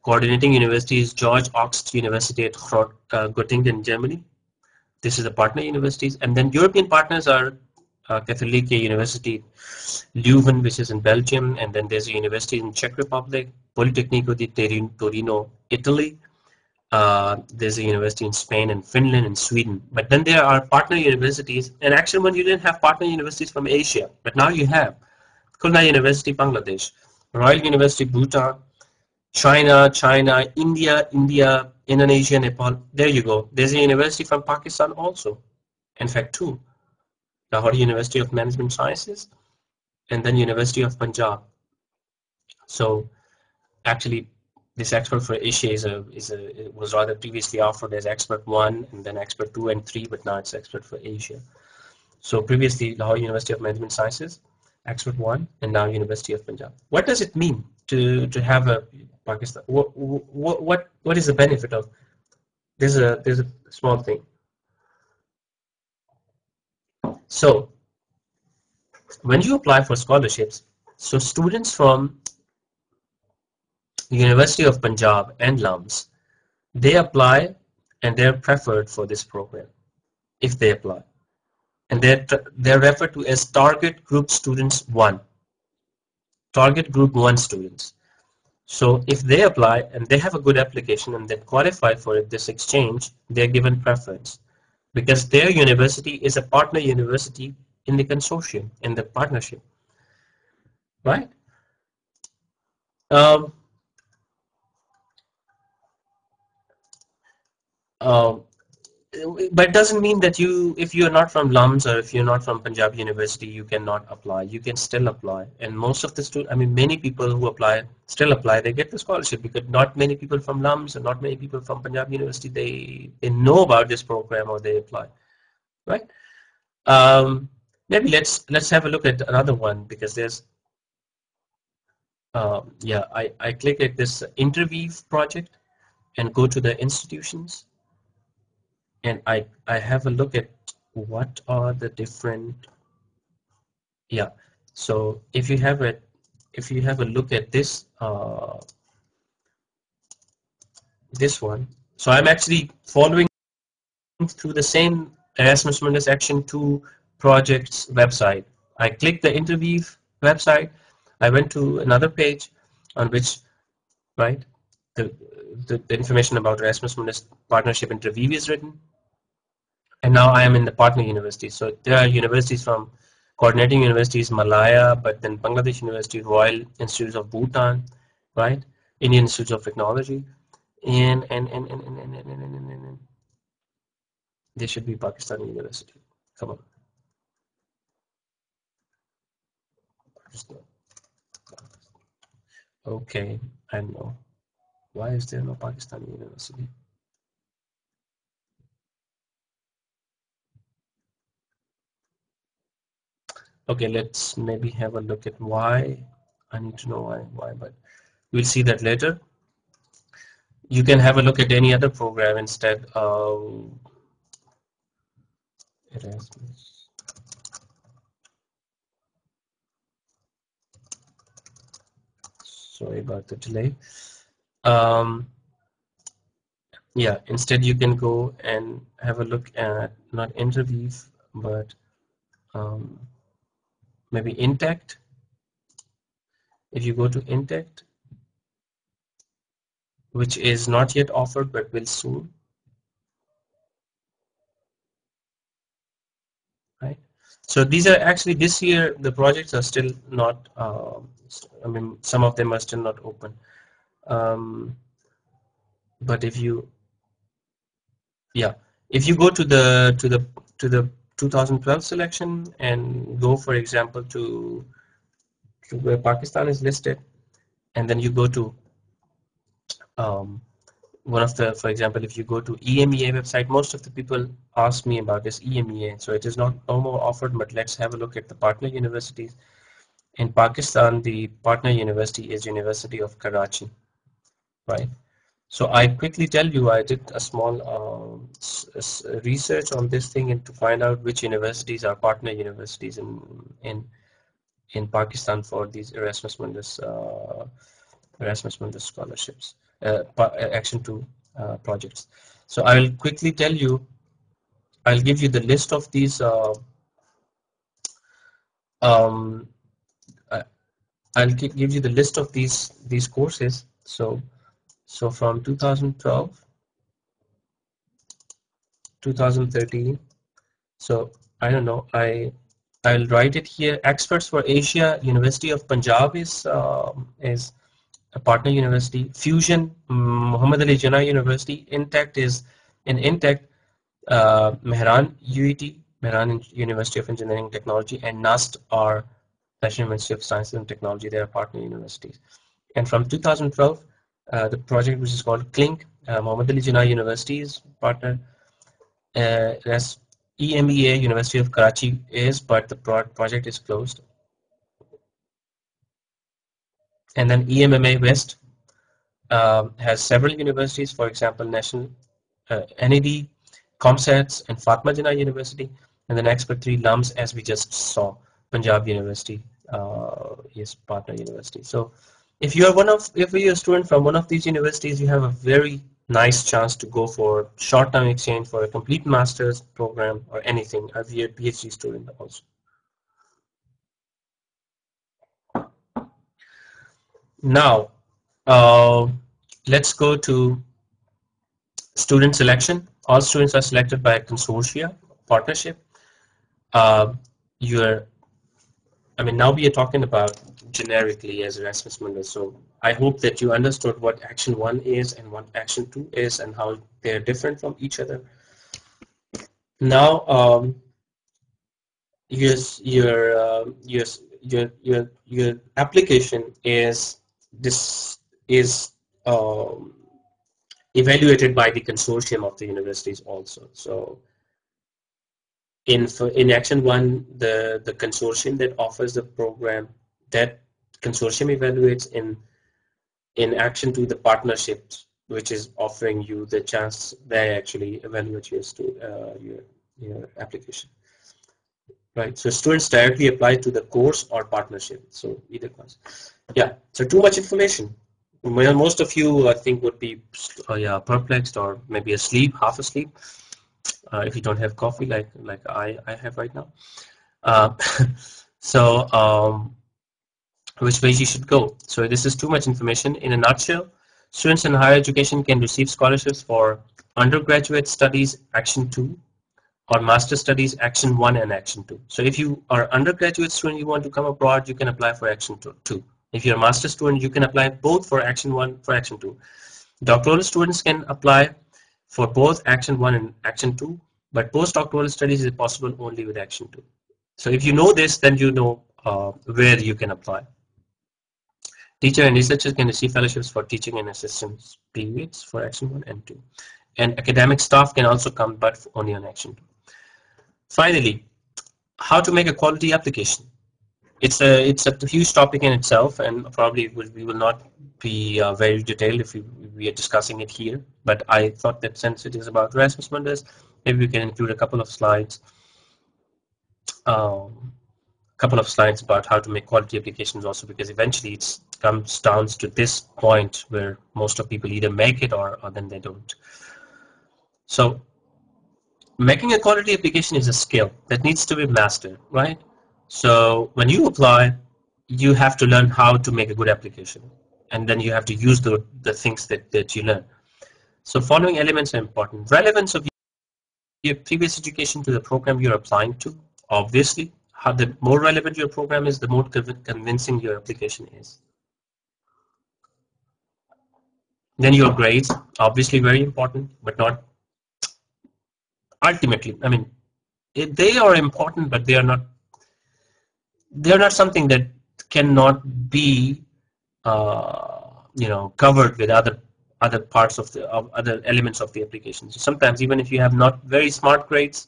coordinating university is George Oxt University at Göttingen, Germany. This is the partner universities, and then European partners are Katholieke University Leuven, which is in Belgium, and then there's a university in Czech Republic, Politecnico di Torino, Italy. There's a university in Spain and Finland and Sweden. But then there are partner universities, and actually when you didn't have partner universities from Asia, but now you have Khulna University, Bangladesh, Royal University, Bhutan, China, India, Indonesia, Nepal. There you go. There's a university from Pakistan also. In fact, two. Lahore University of Management Sciences, and then University of Punjab. So actually, this Expert for Asia it was rather previously offered as Expert 1 and then Expert 2 and 3, but now it's Expert for Asia. So previously Lahore University of Management Sciences, Expert 1, and now University of Punjab. What does it mean to have a Pakistan? What is the benefit of? There's a small thing. So when you apply for scholarships, so students from the University of Punjab and LUMS, they apply and they're preferred for this program if they apply. And they're referred to as Target Group Students 1. Target Group 1 students. So if they apply and they have a good application and they qualify for this exchange, they're given preference because their university is a partner university in the consortium, in the partnership, right? But it doesn't mean that if you're not from LUMS or if you're not from Punjab University, you cannot apply. You can still apply. And most of the students, I mean, many people who apply, still apply, they get the scholarship because not many people from LUMS and not many people from Punjab University, they know about this program or they apply, right? Maybe let's have a look at another one because there's, yeah, I click at this interview project and go to the institutions. And I have a look at what are the different, yeah. So if you have a look at this this one, so I'm actually following through the same Erasmus Mundus Action 2 projects website. I clicked the interview website. I went to another page on which, right, the information about Erasmus Mundus partnership interview is written. And now I am in the partner university. So there are universities from coordinating universities, Malaya, but then Bangladesh University, Royal Institute of Bhutan, right? Indian Institute of Technology, and they should be Pakistani University. Come on. Okay, I know. Why is there no Pakistani university? Okay, let's maybe have a look at why. I need to know why, but we'll see that later. You can have a look at any other program instead. Erasmus. Sorry about the delay. Um, yeah, instead you can go and have a look at not interweave, but um, maybe intact. If you go to intact, which is not yet offered but will soon, right? So these are actually this year the projects are still not. I mean, some of them are still not open. But if you, yeah, if you go to the 2012 selection and go, for example, to where Pakistan is listed, and then you go to um, one of the, for example, if you go to EMEA website, most of the people ask me about this EMEA. So it is not no more offered, but let's have a look at the partner universities. In Pakistan, the partner university is University of Karachi, right? So I quickly tell you, I did a small research on this thing and to find out which universities are partner universities in Pakistan for these Erasmus Mundus scholarships, Action 2 projects. So I'll quickly tell you, I'll give you the list of these. Um, I- I'll give you the list of these courses. So from 2012, 2013. So I don't know. I'll write it here. Experts for Asia, University of Punjab is a partner university. Fusion, Muhammad Ali Jinnah University. Intact is in Intact. Mehran UET, Mehran University of Engineering Technology, and NUST are National University of Science and Technology. They are partner universities. And from 2012, the project which is called CLINK, Muhammad Ali Jinnah University is partner. That's EMEA, University of Karachi is, but the project is closed. And then EMMA West has several universities, for example, National NED, ComSats, and Fatma Jinnah University. And the next but three LUMS, as we just saw, Punjab University is partner university. So if you're a student from one of these universities, you have a very nice chance to go for short-term exchange for a complete master's program or anything. I'll be a PhD student also. Now, uh, let's go to student selection. All students are selected by a consortia partnership. Uh, you're, I mean, now we are talking about generically as Erasmus Mundus. So I hope that you understood what Action 1 is and what Action 2 is and how they're different from each other. Now, your application is um, evaluated by the consortium of the universities also. So in Action 1, the consortium that offers the program, that consortium evaluates. In Action 2, the partnerships, which is offering you the chance, they actually evaluate your application. Right, so students directly apply to the course or partnership, so either class. Yeah, so too much information. Well, most of you, I think, would be yeah, perplexed or maybe asleep, half asleep, if you don't have coffee like I have right now. Uh, so which ways you should go. So this is too much information. In a nutshell, students in higher education can receive scholarships for undergraduate studies Action 2 or master studies Action 1 and Action 2. So if you are undergraduate student, you want to come abroad, you can apply for Action 2. If you're a master student, you can apply both for Action 1 for Action 2. Doctoral students can apply for both Action 1 and Action 2, but postdoctoral studies is possible only with Action 2. So if you know this, then you know where you can apply. Teacher and researchers can receive fellowships for teaching and assistance periods for Action 1 and 2. And academic staff can also come, but only on Action 2. Finally, how to make a quality application. It's a huge topic in itself, and probably we will not be very detailed if we are discussing it here. But I thought that since it is about Erasmus Mundus, maybe we can include a couple of slides. About how to make quality applications also, because eventually it comes down to this point where most of people either make it or then they don't. So making a quality application is a skill that needs to be mastered, right? So when you apply, you have to learn how to make a good application, and then you have to use the things that you learn. So following elements are important. Relevance of your previous education to the program you're applying to. Obviously, how the more relevant your program is, the more convincing your application is. Then your grades, obviously very important, but not ultimately. I mean, they are important, but they are not something that cannot be covered with other parts of the other elements of the application. So sometimes even if you have not very smart grades,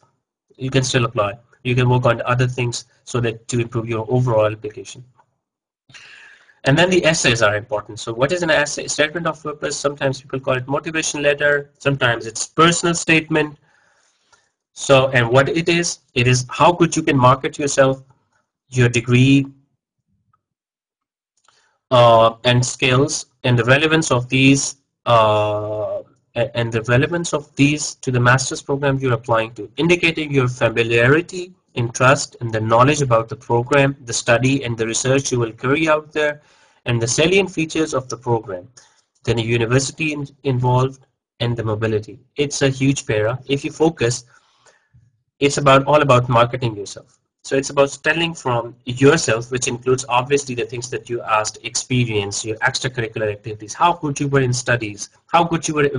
you can still apply. You can work on other things so that to improve your overall application. And then the essays are important. So what is an essay? Statement of purpose. Sometimes people call it motivation letter. Sometimes it's personal statement. So, and what it is how good you can market yourself, your degree, and skills, and the relevance of these to the master's program you're applying to, indicating your familiarity, interest, and the knowledge about the program, the study, and the research you will carry out there, and the salient features of the program. Then a university involved, and the mobility. It's a huge para. If you focus, it's all about marketing yourself. So it's about telling from yourself, which includes obviously the things that you asked, experience, your extracurricular activities, how good you were in studies, how good you were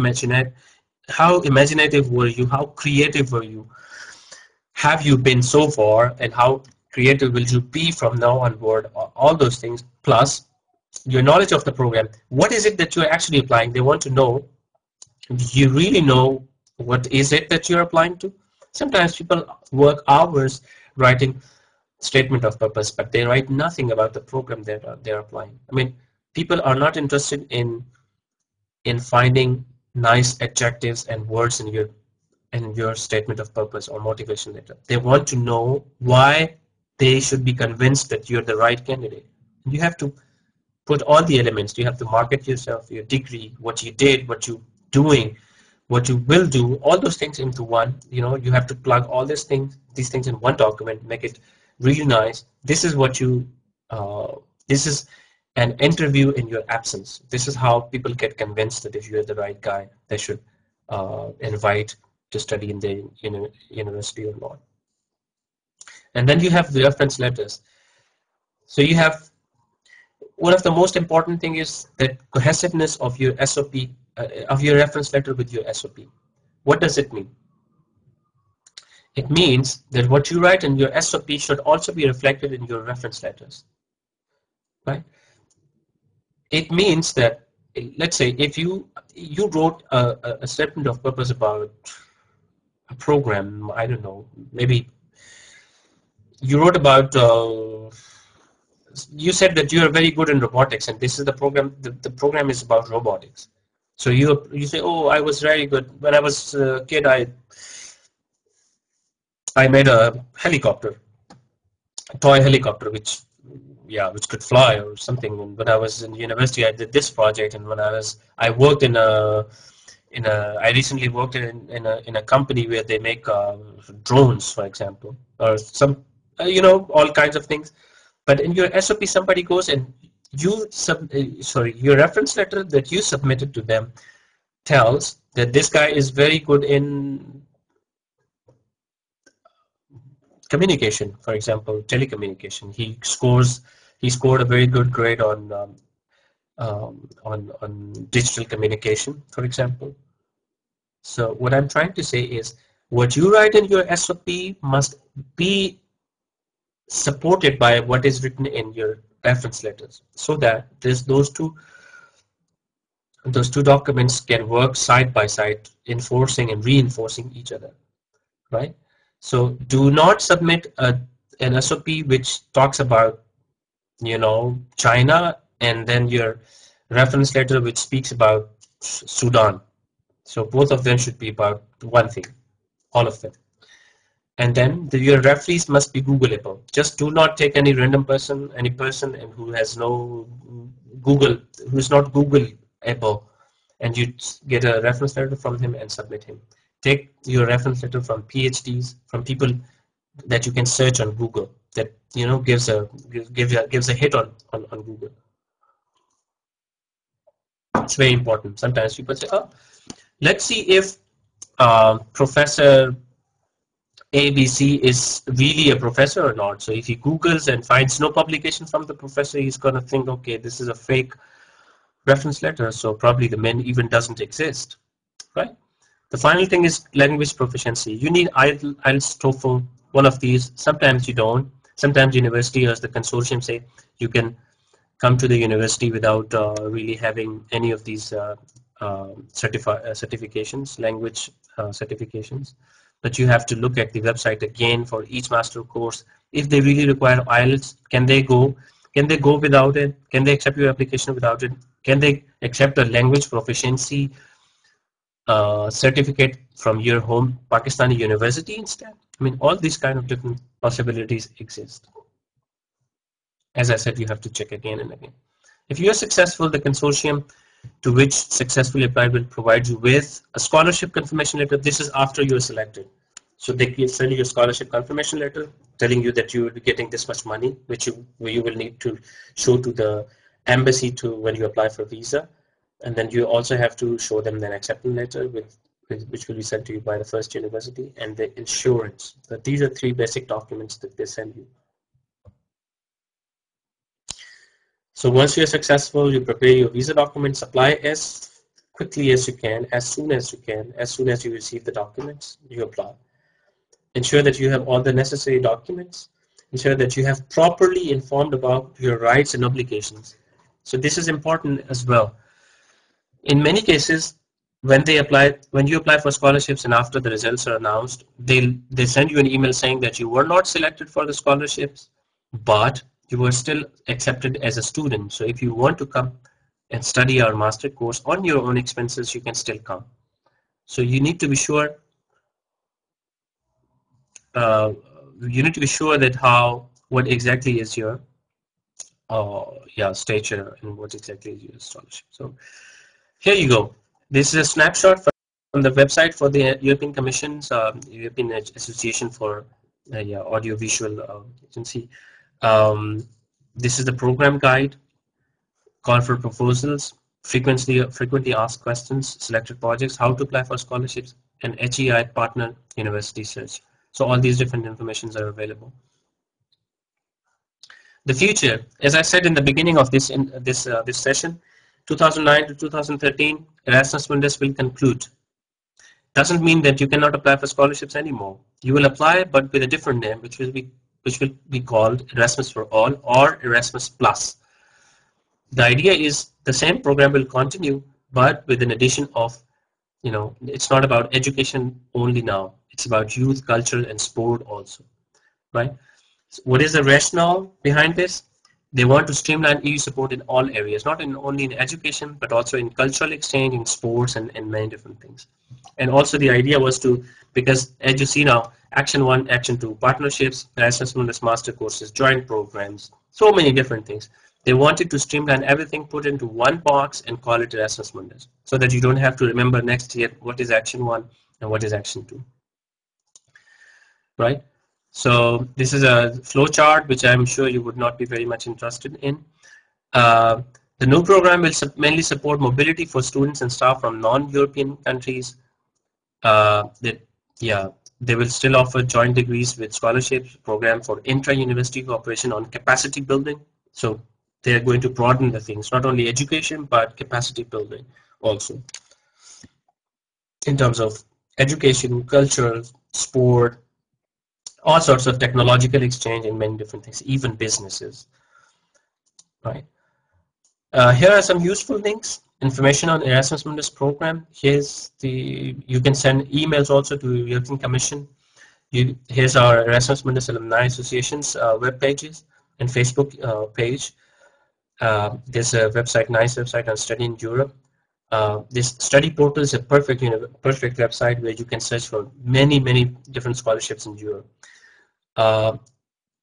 how imaginative were you, how creative were you, have you been so far, and how creative will you be from now onward, all those things, plus your knowledge of the program. What is it that you're actually applying? They want to know, do you really know what is it that you're applying to? Sometimes people work hours writing statement of purpose, but they write nothing about the program that they're applying. I mean, people are not interested in finding nice adjectives and words in your statement of purpose or motivation letter. They want to know why they should be convinced that you're the right candidate. You have to put all the elements. You have to market yourself, your degree, what you did, what you're doing, what you will do, all those things into one. You have to plug all these things in one document, make it really nice. This is what this is an interview in your absence. This is how people get convinced that if you're the right guy, they should invite to study in the university or not. And then you have the reference letters. So you have, one of the most important thing is that cohesiveness of your SOP, of your reference letter with your SOP. What does it mean? It means that what you write in your SOP should also be reflected in your reference letters, right? It means that, let's say, if you wrote a statement of purpose about a program, I don't know, maybe you wrote about, you said that you are very good in robotics, and this is the program. The program is about robotics. So you say, oh, I was very good when I was a kid. I made a helicopter, a toy helicopter, which could fly or something. And when I was in university, I did this project, and when I worked I recently worked in a company where they make drones, for example, or some, all kinds of things. But in your SOP, somebody goes and your reference letter that you submitted to them tells that this guy is very good in communication, for example, telecommunication. He scored a very good grade on digital communication, for example. So what I'm trying to say is, what you write in your SOP must be supported by what is written in your reference letters, so that those two documents can work side by side, enforcing and reinforcing each other, right? So do not submit an SOP which talks about, China, and then your reference letter which speaks about Sudan. So both of them should be about one thing, all of them. And then your referees must be Googleable. Just do not take any random person, and who has no Google, who's not Googleable, and you get a reference letter from him and submit him. Take your reference letter from PhDs, from people that you can search on Google, that gives a hit on Google. It's very important. Sometimes people say, oh, let's see if Professor ABC is really a professor or not. So if he Googles and finds no publication from the professor, he's going to think, okay, this is a fake reference letter, so probably the man even doesn't exist, right? The final thing is language proficiency. You need IELTS, TOEFL, one of these. Sometimes you don't. Sometimes university, as the consortium say, you can come to the university without really having any of these certifications, language certifications. But you have to look at the website again for each master course. If they really require IELTS, can they go without it? Can they accept your application without it? Can they accept a language proficiency certificate from your home Pakistani university instead? I mean, all these kind of different possibilities exist. As I said, you have to check again and again. If you are successful, the consortium to which successfully applied will provide you with a scholarship confirmation letter. This is after you are selected. So they can send you a scholarship confirmation letter telling you that you will be getting this much money, which you will need to show to the embassy when you apply for visa. And then you also have to show them an acceptance letter which will be sent to you by the first university, and the insurance. But these are 3 basic documents that they send you. So once you're successful, you prepare your visa documents, apply as quickly as you can, as soon as you can. As soon as you receive the documents, you apply. Ensure that you have all the necessary documents. Ensure that you have properly informed about your rights and obligations. So this is important as well. In many cases, when you apply for scholarships and after the results are announced, they send you an email saying that you were not selected for the scholarships, but you were still accepted as a student. So if you want to come and study our master course on your own expenses, you can still come. So you need to be sure. That what exactly is your stature and what exactly is your scholarship. So here you go. This is a snapshot from the website for the European Commission's European Association for Audiovisual Agency. This is the program guide, call for proposals, frequently asked questions, selected projects, how to apply for scholarships, and HEI partner university search. So all these different informations are available. The future, as I said in the beginning of this session, 2009 to 2013, Erasmus Mundus will conclude. Doesn't mean that you cannot apply for scholarships anymore. You will apply, but with a different name, which will be called Erasmus for All or Erasmus Plus. The idea is the same program will continue, but with an addition of, it's not about education only now. It's about youth, culture, and sport also, right? So what is the rationale behind this? They want to streamline EU support in all areas, not only in education, but also in cultural exchange, in sports, and many different things. And also the idea was because as you see now, Action 1, Action 2, partnerships, Erasmus Mundus master courses, joint programs, so many different things. They wanted to streamline everything, put into one box, and call it Erasmus Mundus, so that you don't have to remember next year what is Action 1 and what is Action 2. Right? So this is a flow chart, which I'm sure you would not be very much interested in. The new program will mainly support mobility for students and staff from non-European countries. They will still offer joint degrees with scholarships, program for intra-university cooperation on capacity building. So they are going to broaden the things, not only education, but capacity building also. In terms of education, culture, sport, all sorts of technological exchange and many different things, even businesses. right? Here are some useful links. Information on Erasmus Mundus program. You can send emails also to European Commission. Here's our Erasmus Mundus Alumni Association's web pages and Facebook page. There's a website, nice website on Study in Europe. This study portal is a perfect website where you can search for many different scholarships in Europe.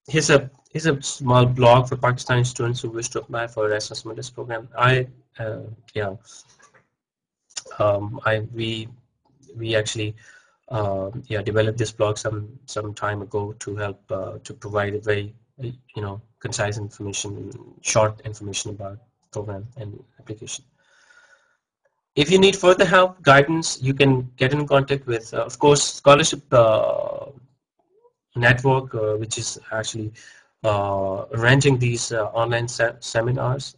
Here's a small blog for Pakistani students who wish to apply for Erasmus Mundus program. We actually developed this blog some time ago to help to provide a very concise information, short information about program and application. If you need further help, guidance, you can get in contact with, of course, scholarship network, which is actually arranging these online seminars.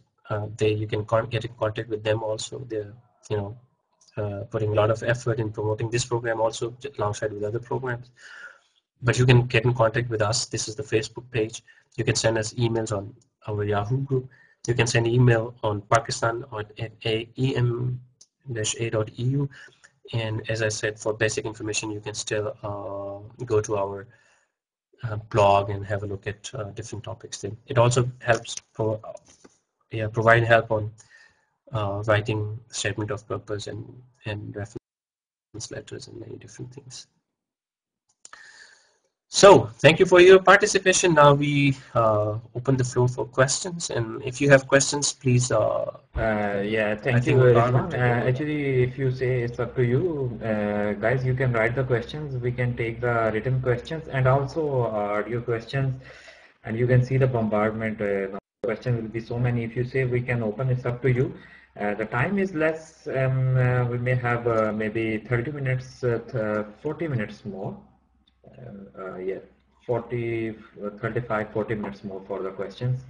You can get in contact with them also. They're putting a lot of effort in promoting this program also alongside with other programs. But you can get in contact with us. This is the Facebook page. You can send us emails on our Yahoo group. You can send email on pakistan@em-a.eu. And as I said, for basic information, you can still go to our blog and have a look at different topics there. It also helps provide help on writing statement of purpose and reference letters and many different things. So thank you for your participation. Now we open the floor for questions, and if you have questions, please. Thank you, Rizwan. Actually, if you say it's up to you, guys, you can write the questions. We can take the written questions and also audio questions, and you can see the bombardment. The questions will be so many. If you say we can open, it's up to you. The time is less. We may have maybe 30 minutes, 40 minutes more. 35, 40 minutes more for the questions.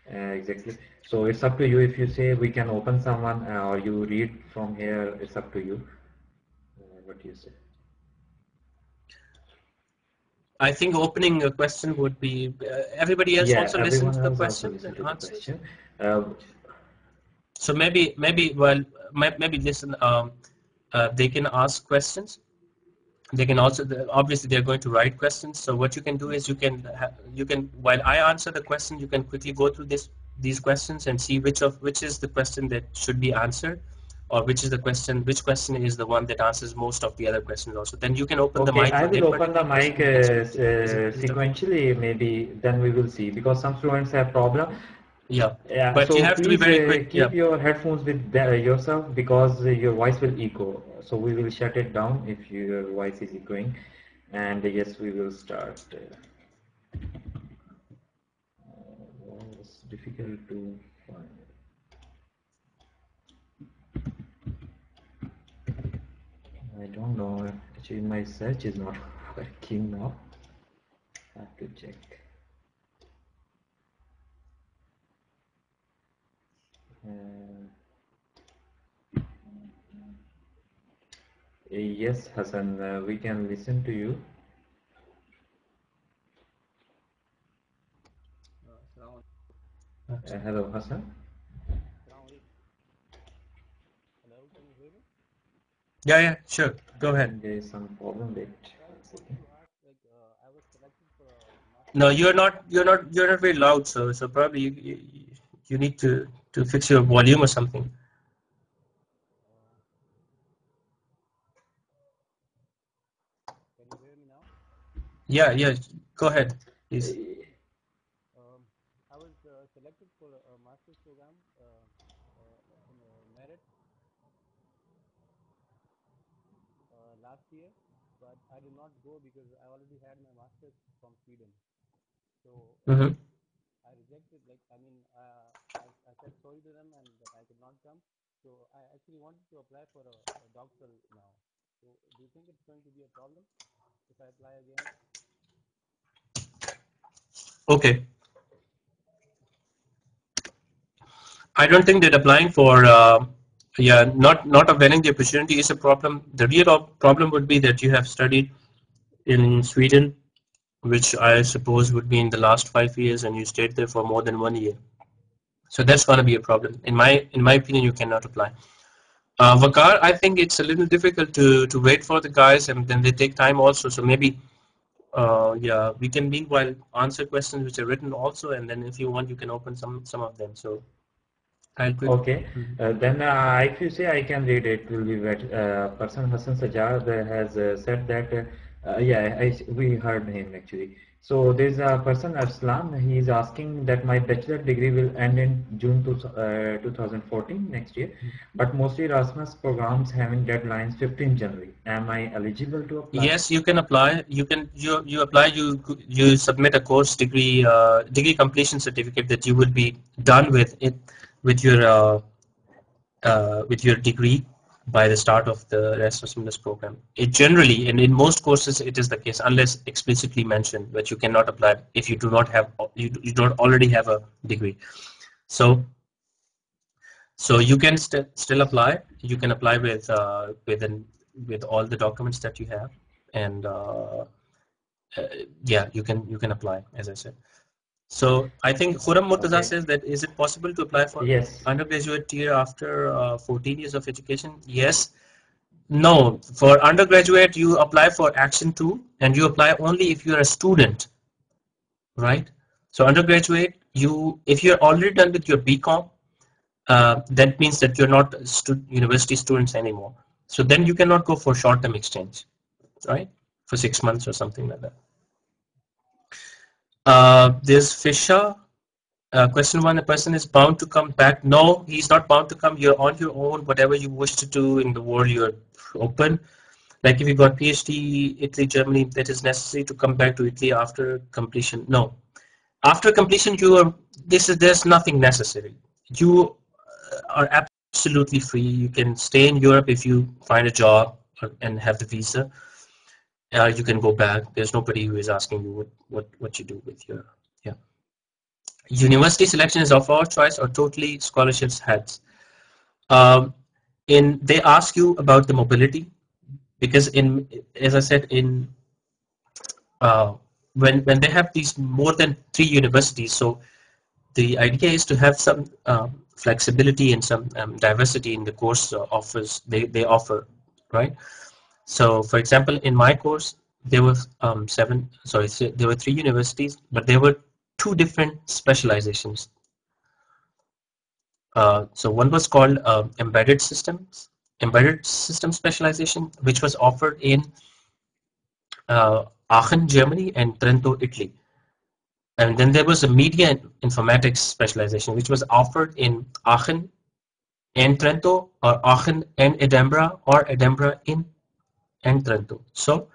Exactly. So it's up to you. If you say we can open someone or you read from here, it's up to you. What do you say? I think opening a question would be everybody else also listen to the questions and answers. So maybe listen. They can ask questions. They can also obviously they're going to write questions. So what you can do is you can while I answer the question, you can quickly go through these questions and see which is the question that should be answered, or which question is the one that answers most of the other questions also. Then you can open the mic. I will open the mic sequentially. Maybe then we will see, because some students have problem. But so you have to be very quick. Keep your headphones with yourself, because your voice will echo. So we will shut it down if your voice is echoing. And yes, we will start. It's difficult to find. I don't know. Actually, my search is not working now. I have to check. Yes, Hassan, we can listen to you. Hello, Hassan. Hello, can you hear me? Yeah, sure. Go ahead. There is some problem with. I was selected for no, you're not very loud, so probably you need to fix your volume or something. Can you hear me now? Yeah, go ahead, please. I was selected for a master's program in merit last year, but I did not go because I already had my master's from Sweden. So I rejected. I said sorry to them and that I could not come. So I actually wanted to apply for a doctoral now. So do you think it's going to be a problem if I apply again? Okay. I don't think that applying for not availing the opportunity is a problem. The real problem would be that you have studied in Sweden, which I suppose would be in the last 5 years, and you stayed there for more than 1 year. So that's going to be a problem. In my opinion, you cannot apply. Vakar, I think it's a little difficult to wait for the guys, and then they take time also. So maybe yeah, we can meanwhile answer questions which are written also, and then if you want, you can open some of them. So I'll quick. Okay, then if you say I can read it, will be better. Person Hassan Sajjad has said that, yeah, we heard him actually. So there's a person, Arslan, he is asking that my bachelor degree will end in June 2014 next year, but mostly Erasmus programs having deadlines 15 January. Am I eligible to apply? Yes, you can apply. You apply. You submit a course degree completion certificate that you will be done with it with your degree by the start of the Erasmus Mundus program. It generally, and in most courses, it is the case, unless explicitly mentioned, that you cannot apply if you do not have you don't already have a degree. So you can still apply. You can apply with with all the documents that you have, and yeah, you can apply, as I said. So I think Khurram Murtaza says that, is it possible to apply for undergraduate tier after 14 years of education? Yes. No. For undergraduate, you apply for Action 2, and you apply only if you're a student, right? So undergraduate, if you're already done with your BCom, that means that you're not university students anymore. So then you cannot go for short-term exchange, right? For 6 months or something like that. There's Fisher. Question 1, a person is bound to come back. No, he's not bound to come. You're on your own. Whatever you wish to do in the world, you're open. Like if you got PhD, Italy, Germany, that is necessary to come back to Italy after completion. No. After completion, there's nothing necessary. You are absolutely free. You can stay in Europe if you find a job and have the visa. You can go back. There's nobody who is asking you what you do with your, yeah. University selection is of our choice or totally scholarships heads. They ask you about the mobility, because as I said, when they have these more than 3 universities, so the idea is to have some flexibility and some diversity in the course offers they offer, right? So for example, in my course, there were there were 3 universities, but there were 2 different specializations. So one was called embedded system specialization, which was offered in Aachen, Germany, and Trento, Italy. And then there was a media and informatics specialization, which was offered in Aachen and Trento, or Aachen and Edinburgh, or Edinburgh and Trento. So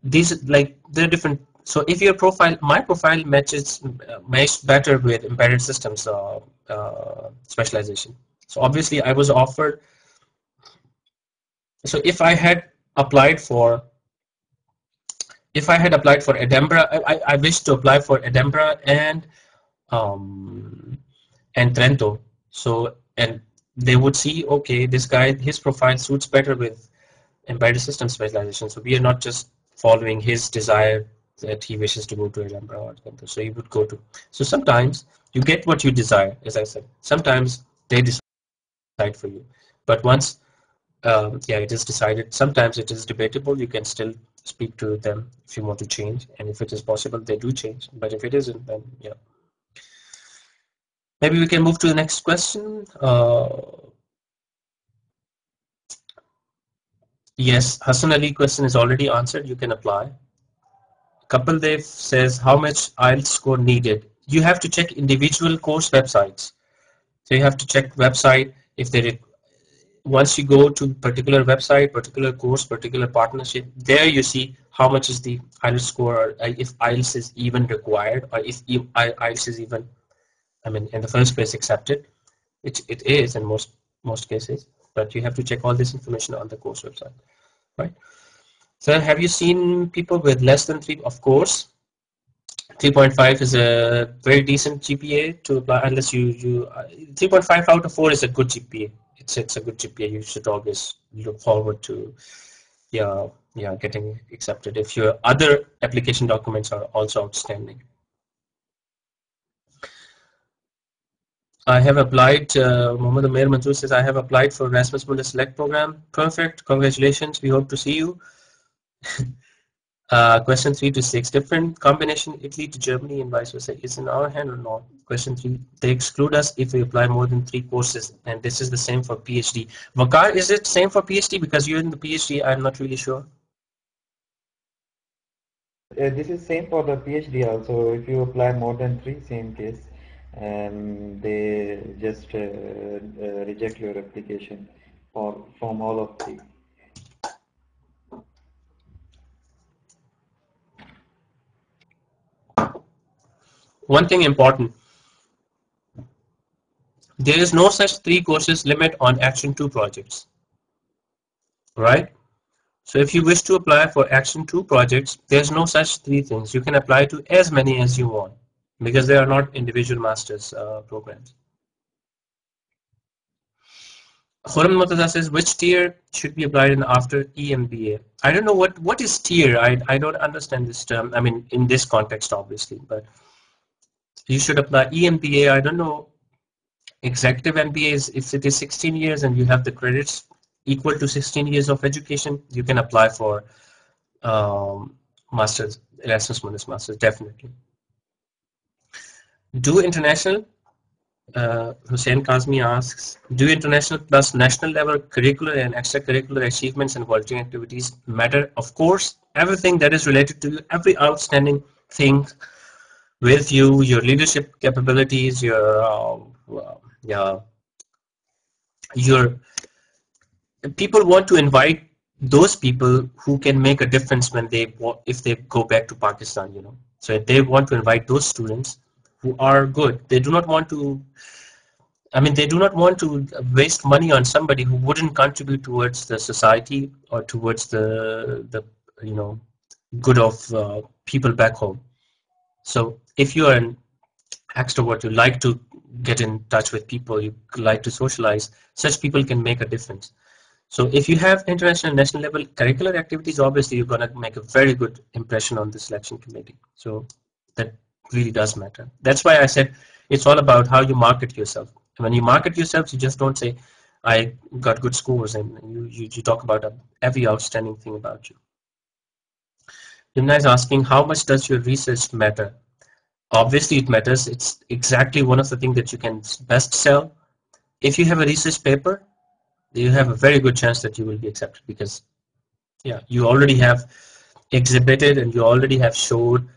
these, like, they're different. So if your my profile matches better with embedded systems specialization. So obviously I was offered. So if I had applied for Edinburgh, I wish to apply for Edinburgh and Trento. So, and they would see, okay, this guy, his profile suits better with embedded system specialization. So we are not just following his desire that he wishes to go to Edinburgh or Trento. So he would go to. So sometimes you get what you desire, as I said. Sometimes they decide for you. But once, yeah, it is decided. Sometimes it is debatable. You can still speak to them if you want to change, and if it is possible, they do change. But if it isn't, then yeah. Maybe we can move to the next question. Yes, Hassan Ali question is already answered. You can apply. Kapil Dev says, how much IELTS score needed? You have to check individual course websites. So you have to check website if they. Once you go to particular website, particular course, particular partnership, there you see how much is the IELTS score, or if IELTS is even required, or if IELTS is even, I mean, in the first place accepted, which it is in most cases. But you have to check all this information on the course website, right? So have you seen people with less than 3? Of course. 3.5 is a very decent GPA to apply, unless you 3.5 out of 4 is a good GPA. It's a good GPA. You should always look forward to getting accepted if your other application documents are also outstanding. I have applied, Mohammed Amir Manzoor says, I have applied for Erasmus Mundus Select program. Perfect, congratulations, we hope to see you. Question 3 to 6, different combination Italy to Germany and vice versa is in our hand or not? Question 3, they exclude us if we apply more than 3 courses, and this is the same for PhD. Vakar, is it same for PhD? Because you're in the PhD, I'm not really sure. This is same for the PhD also. If you apply more than 3, same case, they just reject your application from all of 3. One thing important, there is no such 3 courses limit on Action 2 projects, right? So if you wish to apply for Action 2 projects, there's no such 3 things. You can apply to as many as you want because they are not individual master's programs. Khurram Murtaza says, which tier should be applied in after EMBA? I don't know what is tier. I don't understand this term. I mean, in this context, obviously, but you should apply EMBA. I don't know. Executive MBA is if it is 16 years and you have the credits equal to 16 years of education, you can apply for masters, Erasmus Mundus masters, definitely. Do international, Hussein Kazmi asks, do international plus national level curricular and extracurricular achievements and volunteering activities matter? Of course, everything that is related to you, every outstanding thing with you, your leadership capabilities, your people want to invite those people who can make a difference when if they go back to Pakistan, you know. So they want to invite those students who are good. They do not want to, I mean, they do not want to waste money on somebody who wouldn't contribute towards the society or towards the you know, good of people back home. So if you are an extrovert, you like to get in touch with people, you like to socialize, such people can make a difference. So if you have international national level curricular activities, obviously you're going to make a very good impression on the selection committee. So that really does matter. That's why I said it's all about how you market yourself. And when you market yourself, you just don't say, I got good scores, and you talk about every outstanding thing about you. Yumna is asking, how much does your research matter? Obviously it matters. It's exactly one of the things that you can best sell. If you have a research paper, you have a very good chance that you will be accepted because you already have exhibited and you already have showed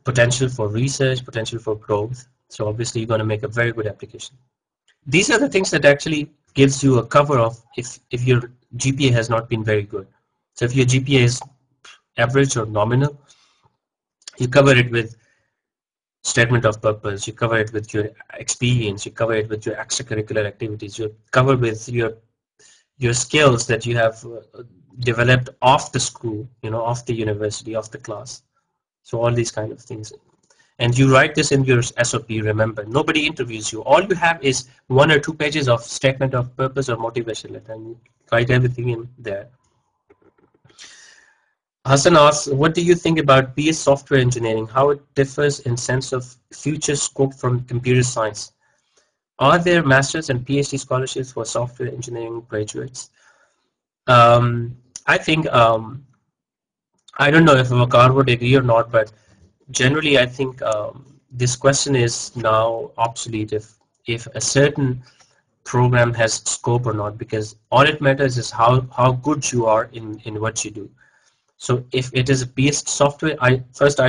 potential for research, potential for growth. So obviously you're going to make a very good application. These are the things that actually gives you a cover of if your GPA has not been very good. So if your GPA is average or nominal, you cover it with statement of purpose, you cover it with your experience, you cover it with your extracurricular activities, you cover with your skills that you have developed off the school, you know, off the university, off the class. So all these kind of things. And you write this in your SOP, remember, nobody interviews you. All you have is 1 or 2 pages of statement of purpose or motivation letter, and you write everything in there. Hassan asks, what do you think about BS software engineering, how it differs in sense of future scope from computer science? Are there master's and PhD scholarships for software engineering graduates? I think, I don't know if Vakar would agree or not, but generally I think this question is now obsolete if a certain program has scope or not, because all it matters is how good you are in what you do. So if it is based software, I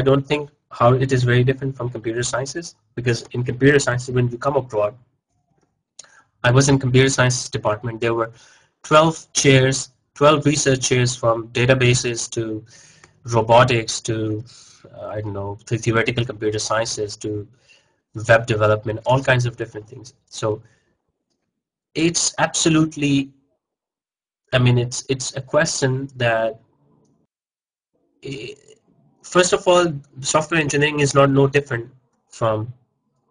don't think how it is very different from computer sciences, because in computer sciences, when you come abroad, I was in computer science department, there were 12 chairs, 12 research chairs, from databases to robotics to I don't know, to theoretical computer sciences to web development, all kinds of different things. So it's absolutely, I mean, it's a question that, first of all, software engineering is not no different from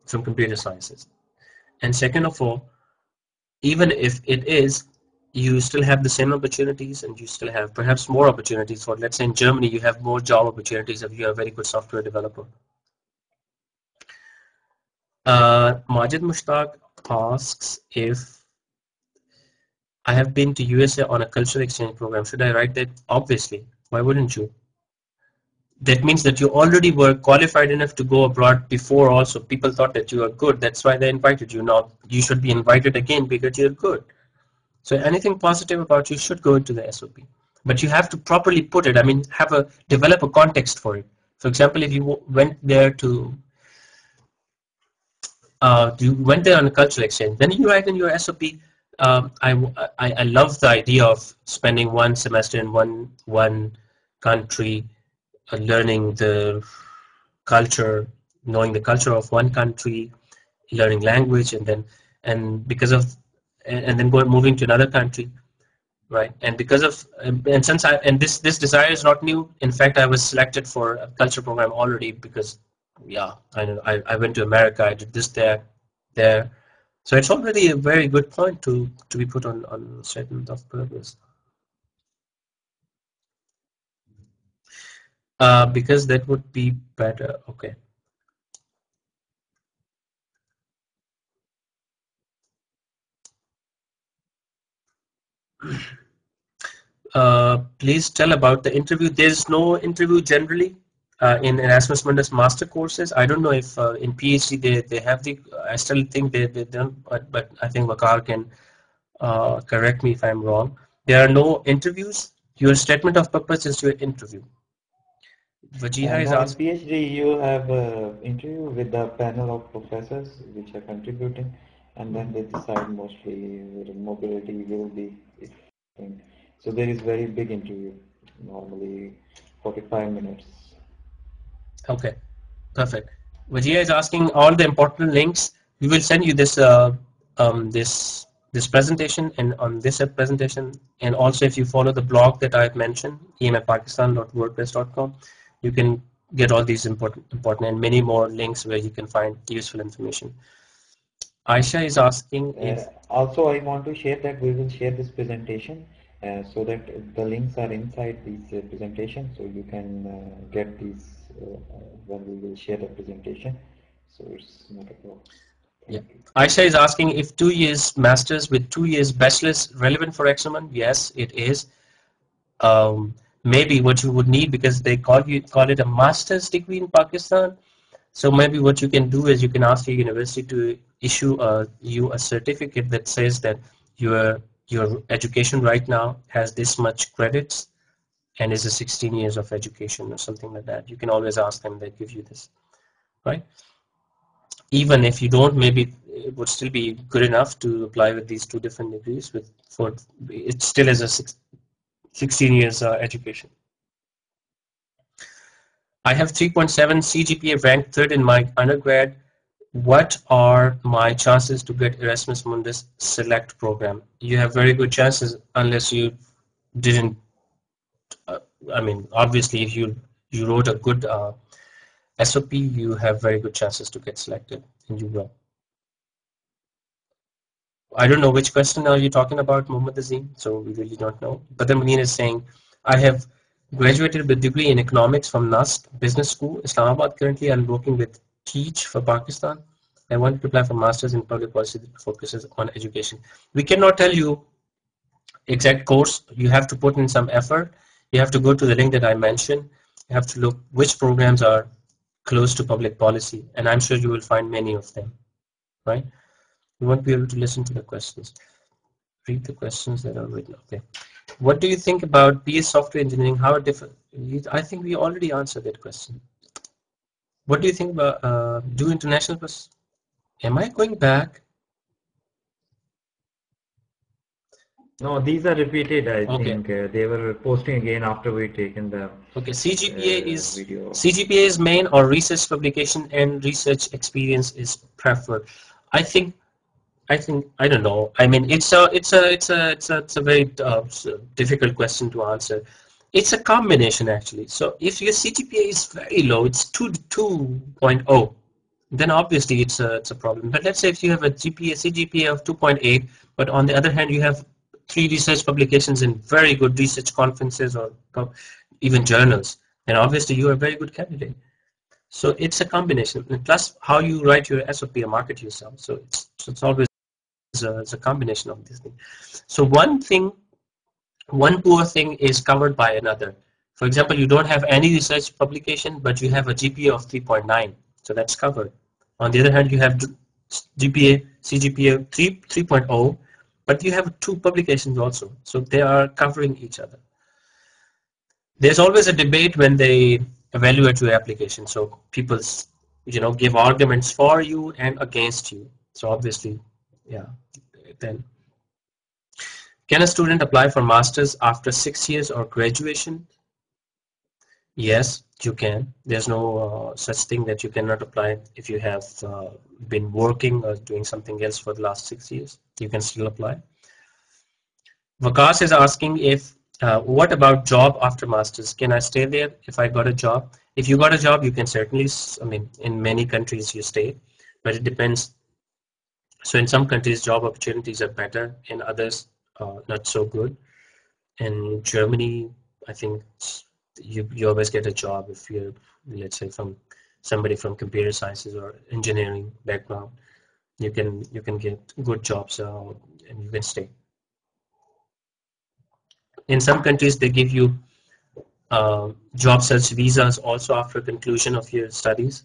computer sciences, and second of all, even if it is, you still have the same opportunities, and you still have perhaps more opportunities. For, let's say, in Germany, you have more job opportunities if you are a very good software developer. Majid Mushtaq asks if I have been to USA on a cultural exchange program. Should I write that? Obviously. Why wouldn't you? That means that you already were qualified enough to go abroad before also. People thought that you were good. That's why they invited you. Now you should be invited again because you're good. So anything positive about you should go into the SOP. But you have to properly put it. I mean, develop a context for it. For example, if you went there to you went there on a cultural exchange. Then you write in your SOP. I love the idea of spending one semester in one country, learning the culture, knowing the culture of one country, learning language, and because of and then moving to another country, right? And because of and since this desire is not new. In fact, I was selected for a culture program already because yeah, I went to America. I did this there. So it's already a very good point to be put on statement of purpose. Because that would be better. Okay. Please tell about the interview. There's no interview generally in Erasmus Mundus master courses. I don't know if in PhD they have the. I still think they don't, but I think Vakar can correct me if I'm wrong. There are no interviews. Your statement of purpose is your interview. Vajiha is Now in asking. PhD you have an interview with the panel of professors which are contributing, and then they decide mostly whether mobility will be thing. So there is very big interview, normally 45 minutes. Okay, perfect. Vijaya is asking all the important links. We will send you this presentation and on this presentation, and also if you follow the blog that I've mentioned, emfpakistan.wordpress.com, you can get all these important and many more links where you can find useful information. Aisha is asking if also I want to share that we will share this presentation so that the links are inside this presentation, so you can get these when we will share the presentation. So it's not a problem. yeah. Aisha is asking if 2 years masters with 2 years bachelor's relevant for Examen. Yes, it is. Maybe what you would need, because they call it a master's degree in Pakistan. So maybe what you can do is you can ask your university to issue you a certificate that says that your education right now has this much credits and is a 16 years of education or something like that. You can always ask them, they give you this, right? Even if you don't, maybe it would still be good enough to apply with these two different degrees. For it still is a 16 years education. I have 3.7 CGPA, ranked third in my undergrad. What are my chances to get Erasmus Mundus select program? You have very good chances unless you didn't. I mean, obviously, if you wrote a good SOP, you have very good chances to get selected, and you will. I don't know which question are you talking about, Muhammad Azim, so we really don't know. But then Muneen is saying, I have graduated with degree in economics from NUST Business School, Islamabad. Currently, I'm working with Teach for Pakistan. I wanted to apply for Masters in Public Policy that focuses on education. We cannot tell you exact course. You have to put in some effort. You have to go to the link that I mentioned. You have to look which programs are close to public policy, and I'm sure you will find many of them, right? You won't be able to listen to the questions. Read the questions that are written. Okay. What do you think about BS software engineering? How different? I think we already answered that question. What do you think about do international? Am I going back? No, these are repeated. I Okay. think they were posting again after we taken the Okay. CGPA video. CGPA is main, or research publication and research experience is preferred. I think I don't know. I mean, it's a very difficult question to answer. It's a combination actually. So if your CGPA is very low, it's 2.0, then obviously it's a problem. But let's say if you have a CGPA of 2.8, but on the other hand you have 3 research publications in very good research conferences or even journals, then obviously you are a very good candidate. So it's a combination, and plus how you write your SOP or market yourself. So it's always it's a combination of these things. So one poor thing is covered by another. For example, you don't have any research publication, but you have a GPA of 3.9, so that's covered. On the other hand, you have CGPA 3.0, but you have 2 publications also, so they are covering each other. There's always a debate when they evaluate your application, so people give arguments for you and against you. So obviously, yeah. Then, can a student apply for masters after 6 years or graduation? Yes, you can. There's no such thing that you cannot apply if you have been working or doing something else for the last 6 years. You can still apply. Vakas is asking if what about job after masters? Can I stay there if I got a job? If you got a job, you can certainly, in many countries you stay, but it depends. So in some countries, job opportunities are better, in others, not so good. In Germany, I think you always get a job if you're, let's say, from somebody from computer sciences or engineering background. You can get good jobs and you can stay. In some countries, they give you job search visas also after conclusion of your studies.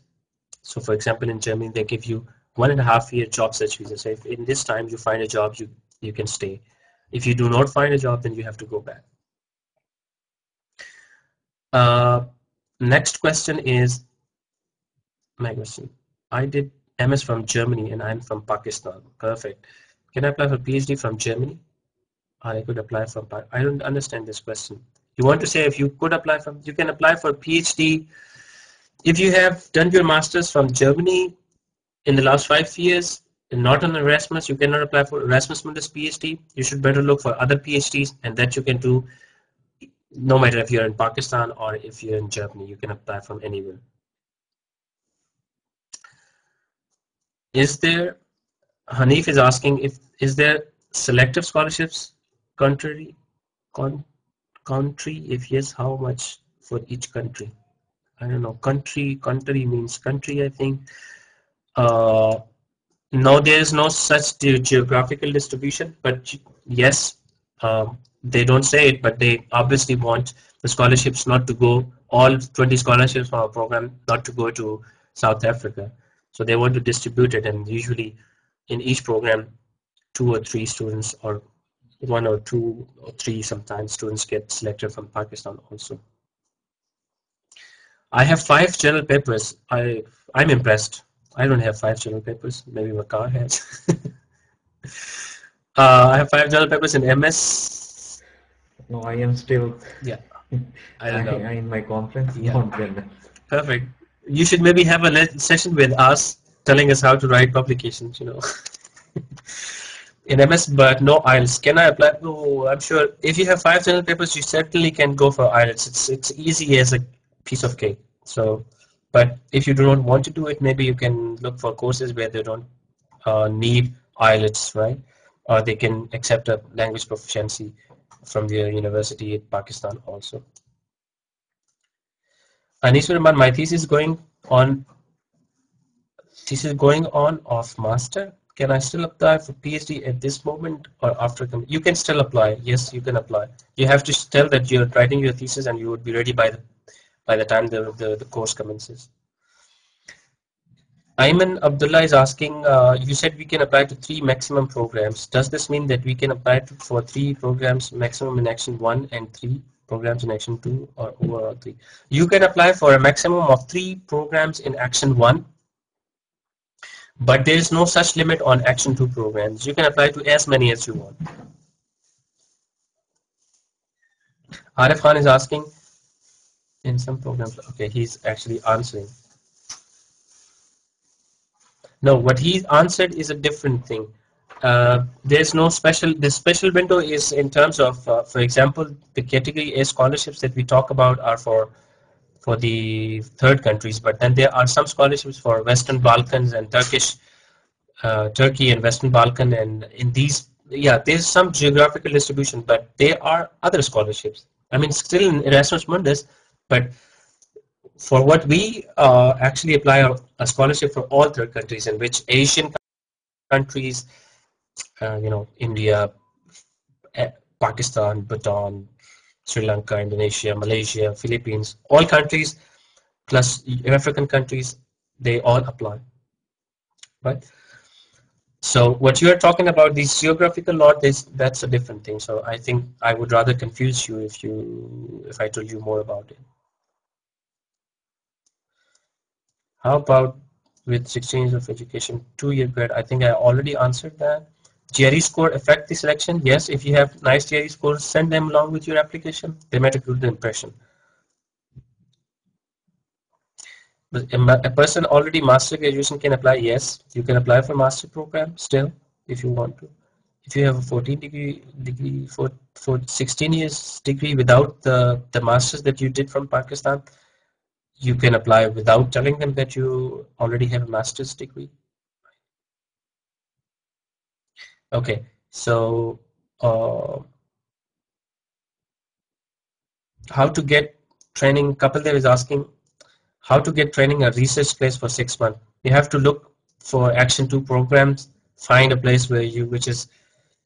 So for example, in Germany, they give you 1.5 year job search visa. So if in this time you find a job, you can stay. If you do not find a job, then you have to go back. Next question is my question. I did MS from Germany and I'm from Pakistan. Perfect. Can I apply for PhD from Germany? I could apply from I don't understand this question. You want to say if you could apply from, you can apply for PhD if you have done your masters from Germany in the last 5 years and not on Erasmus. You cannot apply for Erasmus Mundus PhD. You should better look for other PhDs, and that you can do no matter if you're in Pakistan or if you're in Germany. You can apply from anywhere. Is there, Hanif is asking, is there selective scholarships country? If yes, how much for each country? I don't know. Country means country, I think. No, there is no such geographical distribution, but yes, they don't say it, but they obviously want the scholarships not to go, all 20 scholarships from our program not to go to South Africa. So they want to distribute it, and usually in each program, 2 or 3 students, or 1 or 2 or 3 sometimes students get selected from Pakistan also. I have 5 journal papers. I'm impressed. I don't have 5 journal papers. Maybe my car has. I have 5 journal papers in MS. No, I am still. Yeah, I don't know. In my conference. Yeah. Perfect. You should maybe have a session with us, telling us how to write publications. In MS, but no IELTS. Can I apply? Oh, I'm sure if you have 5 journal papers, you certainly can go for IELTS. It's easy as a piece of cake. So, but if you do not want to do it, maybe you can look for courses where they don't need IELTS, right? Or they can accept a language proficiency from their university in Pakistan also. Anisha Rahman, my thesis going on off master. Can I still apply for PhD at this moment or after? You can still apply. Yes, you can apply. You have to tell that you're writing your thesis and you would be ready by the time the course commences. Ayman Abdullah is asking, you said we can apply to 3 maximum programs. Does this mean that we can apply for 3 programs maximum in Action 1 and 3 programs in Action 2, or overall 3? You can apply for a maximum of 3 programs in Action 1, but there is no such limit on Action 2 programs. You can apply to as many as you want. Arif Khan is asking, in some programs, okay, he's actually answering. No, what he answered is a different thing. There's no special, the special window is in terms of, for example, the category A scholarships that we talk about are for the third countries, but then there are some scholarships for Western Balkans and Turkey and Western Balkan, and in these, yeah, there's some geographical distribution, but there are other scholarships. I mean, still in Erasmus Mundus, but for what we actually apply a scholarship for all third countries, in which Asian countries, India, Pakistan, Bhutan, Sri Lanka, Indonesia, Malaysia, Philippines, all countries plus African countries, they all apply, right? So what you are talking about, these geographical lot, that's a different thing. So I think I would rather confuse you if I told you more about it. How about with 16 years of education, 2-year grad? I think I already answered that. GRE score affect the selection? Yes, if you have nice GRE scores, send them along with your application. They might have good impression. But a person already master graduation can apply. Yes, you can apply for master program still if you want to. If you have a 14 degree for 16 years degree without the masters that you did from Pakistan, you can apply without telling them that you already have a master's degree. Okay, so how to get training? Kapil there is asking how to get training a research place for 6 months. You have to look for Action 2 programs, find a place where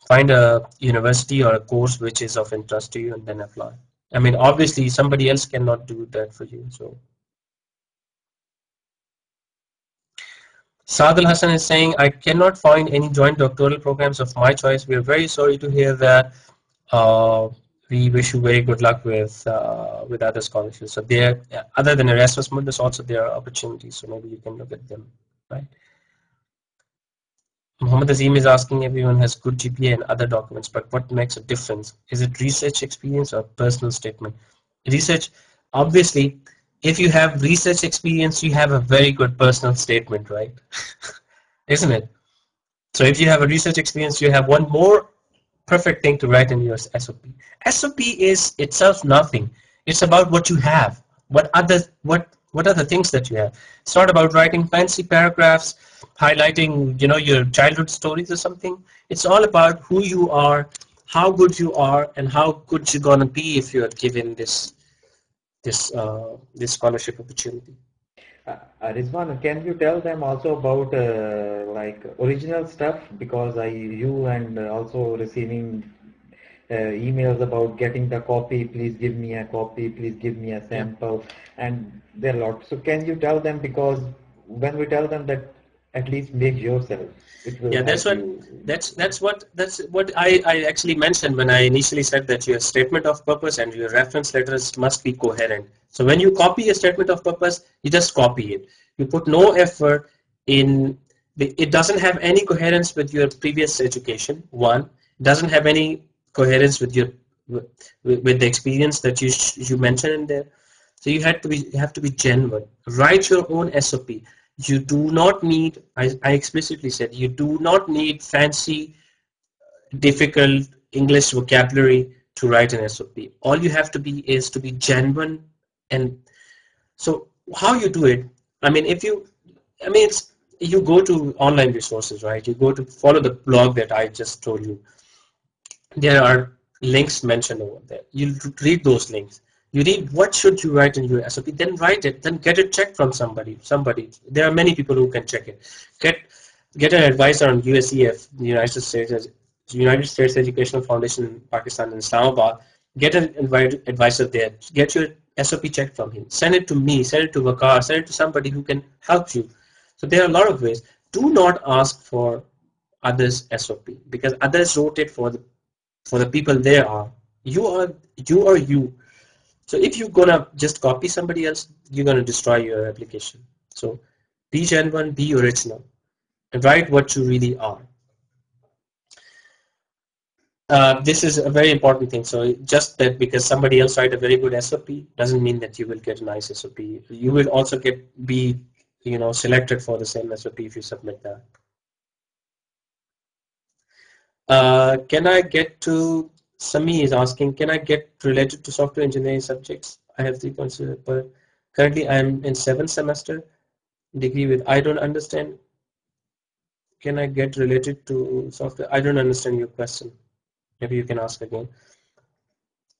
find a university or a course which is of interest to you, and then apply. I mean, obviously somebody else cannot do that for you. So Sadal Hassan is saying, I cannot find any joint doctoral programs of my choice. We are very sorry to hear that. Uh, we wish you very good luck with other scholarships. So there, other than Erasmus Mundus, also there are opportunities. So maybe you can look at them, right? Muhammad Azim is asking, everyone has good GPA and other documents, but what makes a difference? Is it research experience or personal statement? Research, obviously, if you have research experience, you have a very good personal statement, right? Isn't it? So if you have a research experience, you have one more perfect thing to write in your SOP. SOP is itself nothing. It's about what you have. What are the things that you have? It's not about writing fancy paragraphs, highlighting your childhood stories or something. It's all about who you are, how good you are, and how good you're gonna be if you're given this scholarship opportunity. Rizwan, can you tell them also about like original stuff, because you and also receiving emails about getting the copy, please give me a copy, please give me a Yeah. sample, and there are lots. So can you tell them, because when we tell them that at least make yourself, it will Yeah, help you. that's what I actually mentioned when I initially said that your statement of purpose and your reference letters must be coherent. So when you copy a statement of purpose, you just copy it. You put no effort in it doesn't have any coherence with your previous education. One, it doesn't have any coherence with with the experience that you mentioned in there. So you have to be genuine. Write your own SOP. You do not need, I explicitly said, you do not need fancy, difficult English vocabulary to write an SOP. All you have to be is to be genuine. And so how you do it, I mean, you go to online resources, right? You go to follow the blog that I just told you. There are links mentioned over there. You read those links. You read what should you write in your SOP, then write it, then get it checked from somebody. There are many people who can check it. Get an advisor on USEF, the United States Educational Foundation in Pakistan in Islamabad. Get an advisor there. Get your SOP checked from him. Send it to me, send it to Vakar, send it to somebody who can help you. So there are a lot of ways. Do not ask for others' SOP, because others wrote it for the people there are. You are you. So if you're gonna just copy somebody else, you're gonna destroy your application. So be genuine, be original, and write what you really are. This is a very important thing. So just that because somebody else write a very good SOP doesn't mean that you will get a nice SOP. You will also be selected for the same SOP if you submit that. Can I get to, Sami is asking, can I get related to software engineering subjects? I have 3.0, but currently I am in 7th semester degree with, I don't understand. Can I get related to software? I don't understand your question. Maybe you can ask again.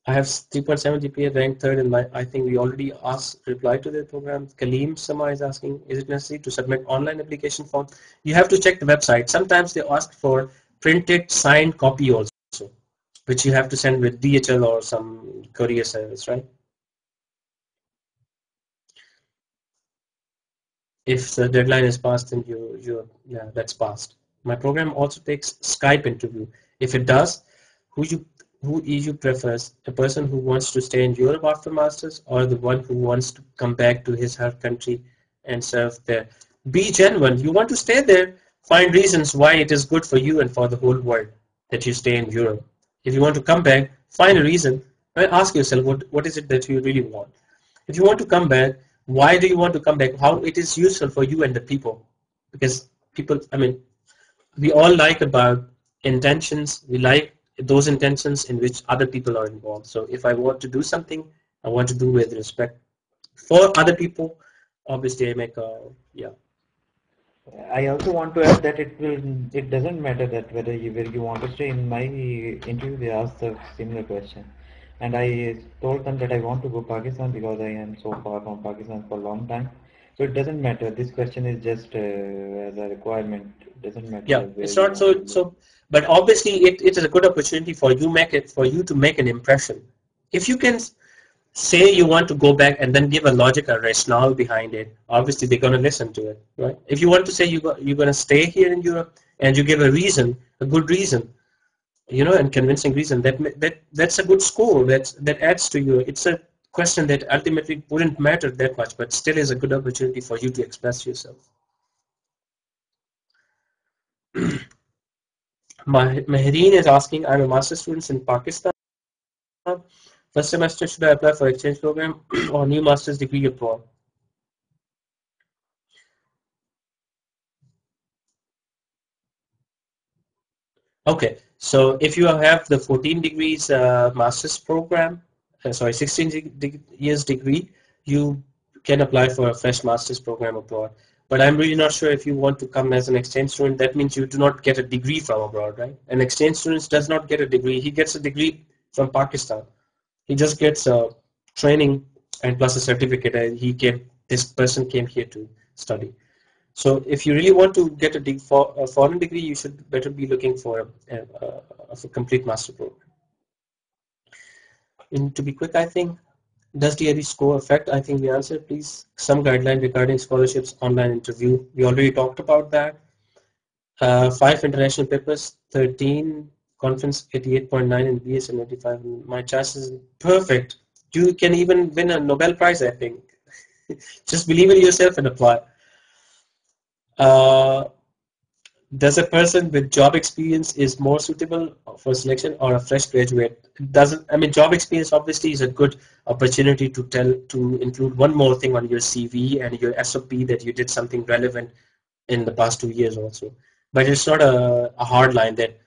I have 3.7 GPA, ranked third in my, I think we already replied to the program. Kaleem Sama is asking, is it necessary to submit online application form? You have to check the website. Sometimes they ask for printed signed copy also, which you have to send with DHL or some courier service, right? If the deadline is passed, then yeah, that's passed. My program also takes Skype interview. If it does, who you who EU prefers, a person who wants to stay in Europe after masters, or the one who wants to come back to her country and serve there? Be genuine. You want to stay there, find reasons why it is good for you and for the whole world that you stay in Europe. If you want to come back, find a reason and ask yourself what is it that you really want. If you want to come back, why do you want to come back? How it is useful for you and the people? Because people, I mean, we all like about intentions. We like those intentions in which other people are involved. So if I want to do something, I want to do with respect for other people. Obviously, I make a, yeah. I also want to add that it doesn't matter that whether where you want to stay. In my interview, they asked a similar question, and I told them that I want to go Pakistan because I am so far from Pakistan for a long time. So it doesn't matter. This question is just as a requirement. It doesn't matter Yeah, that where it's you not want to so go. but obviously it is a good opportunity for you to make an impression. If you can say you want to go back and then give a logic or rationale behind it, obviously they're going to listen to it, right? If you want to say you're going to stay here in Europe and you give a reason, a good reason, and convincing reason, that's a good score. That adds to you. It's a question that ultimately wouldn't matter that much, but still is a good opportunity for you to express yourself. Mehreen is asking, I'm a master's student in Pakistan. First semester, should I apply for exchange program or new master's degree abroad? Okay, so if you have the 14 degrees master's program, 16 years degree, you can apply for a fresh master's program abroad. But I'm really not sure if you want to come as an exchange student. That means you do not get a degree from abroad, right? An exchange student does not get a degree. He gets a degree from Pakistan. He just gets a training and plus a certificate. This person came here to study. So if you really want to get a foreign degree, you should better be looking for a complete master program. And to be quick, I think, does the DRE score affect? I think the answer, please. Some guideline regarding scholarships, online interview. We already talked about that. 5 international papers, 13 conference, 88.9 in BS and 85. My chances perfect. You can even win a Nobel Prize, I think. Just believe in yourself and apply. Uh, Does a person with job experience is more suitable for selection or a fresh graduate? Doesn't, I mean, job experience obviously is a good opportunity to include one more thing on your CV and your SOP that you did something relevant in the past 2 years also. But it's not a hard line that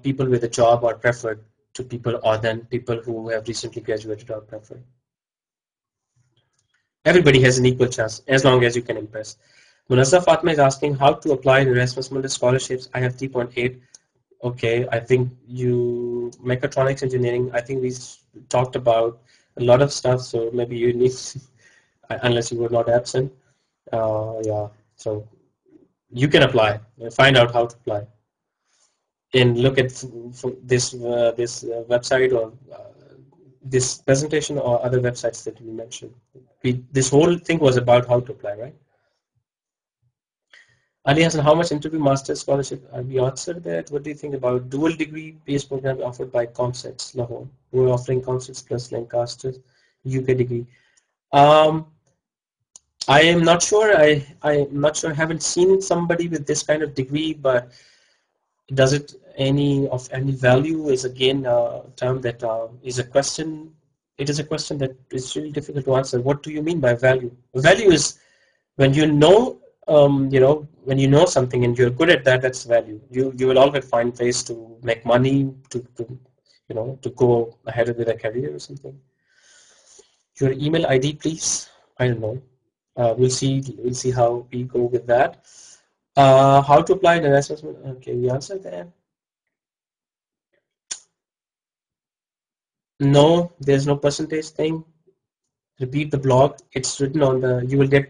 people with a job are preferred to people or than people who have recently graduated are preferred. Everybody has an equal chance as long as you can impress. Munazza Fatma is asking how to apply in Erasmus Mundus scholarships. I have 3.8. Okay, I think you mechatronics engineering. I think we talked about a lot of stuff, so maybe you need, unless you were not absent. Yeah, so you can apply. Find out how to apply, and look at this website or this presentation or other websites that we mentioned. This whole thing was about how to apply, right? Ali Hassan, how much interview master's scholarship? We answered that. What do you think about dual degree based program offered by Comsets Lahore, who are offering Comsets plus Lancaster's UK degree? Um, I am not sure. I'm not sure. I haven't seen somebody with this kind of degree, but does it any value is again a term that is a question. It is a question that is really difficult to answer. What do you mean by value? Value is when when you know something and you're good at that, that's value. You will always find ways to make money, to go ahead with a career or something. Your email ID, please. I don't know. We'll see how we go with that. How to apply an assessment? Okay, we answered that. No, there's no percentage thing. Repeat the blog. It's written on the. You will get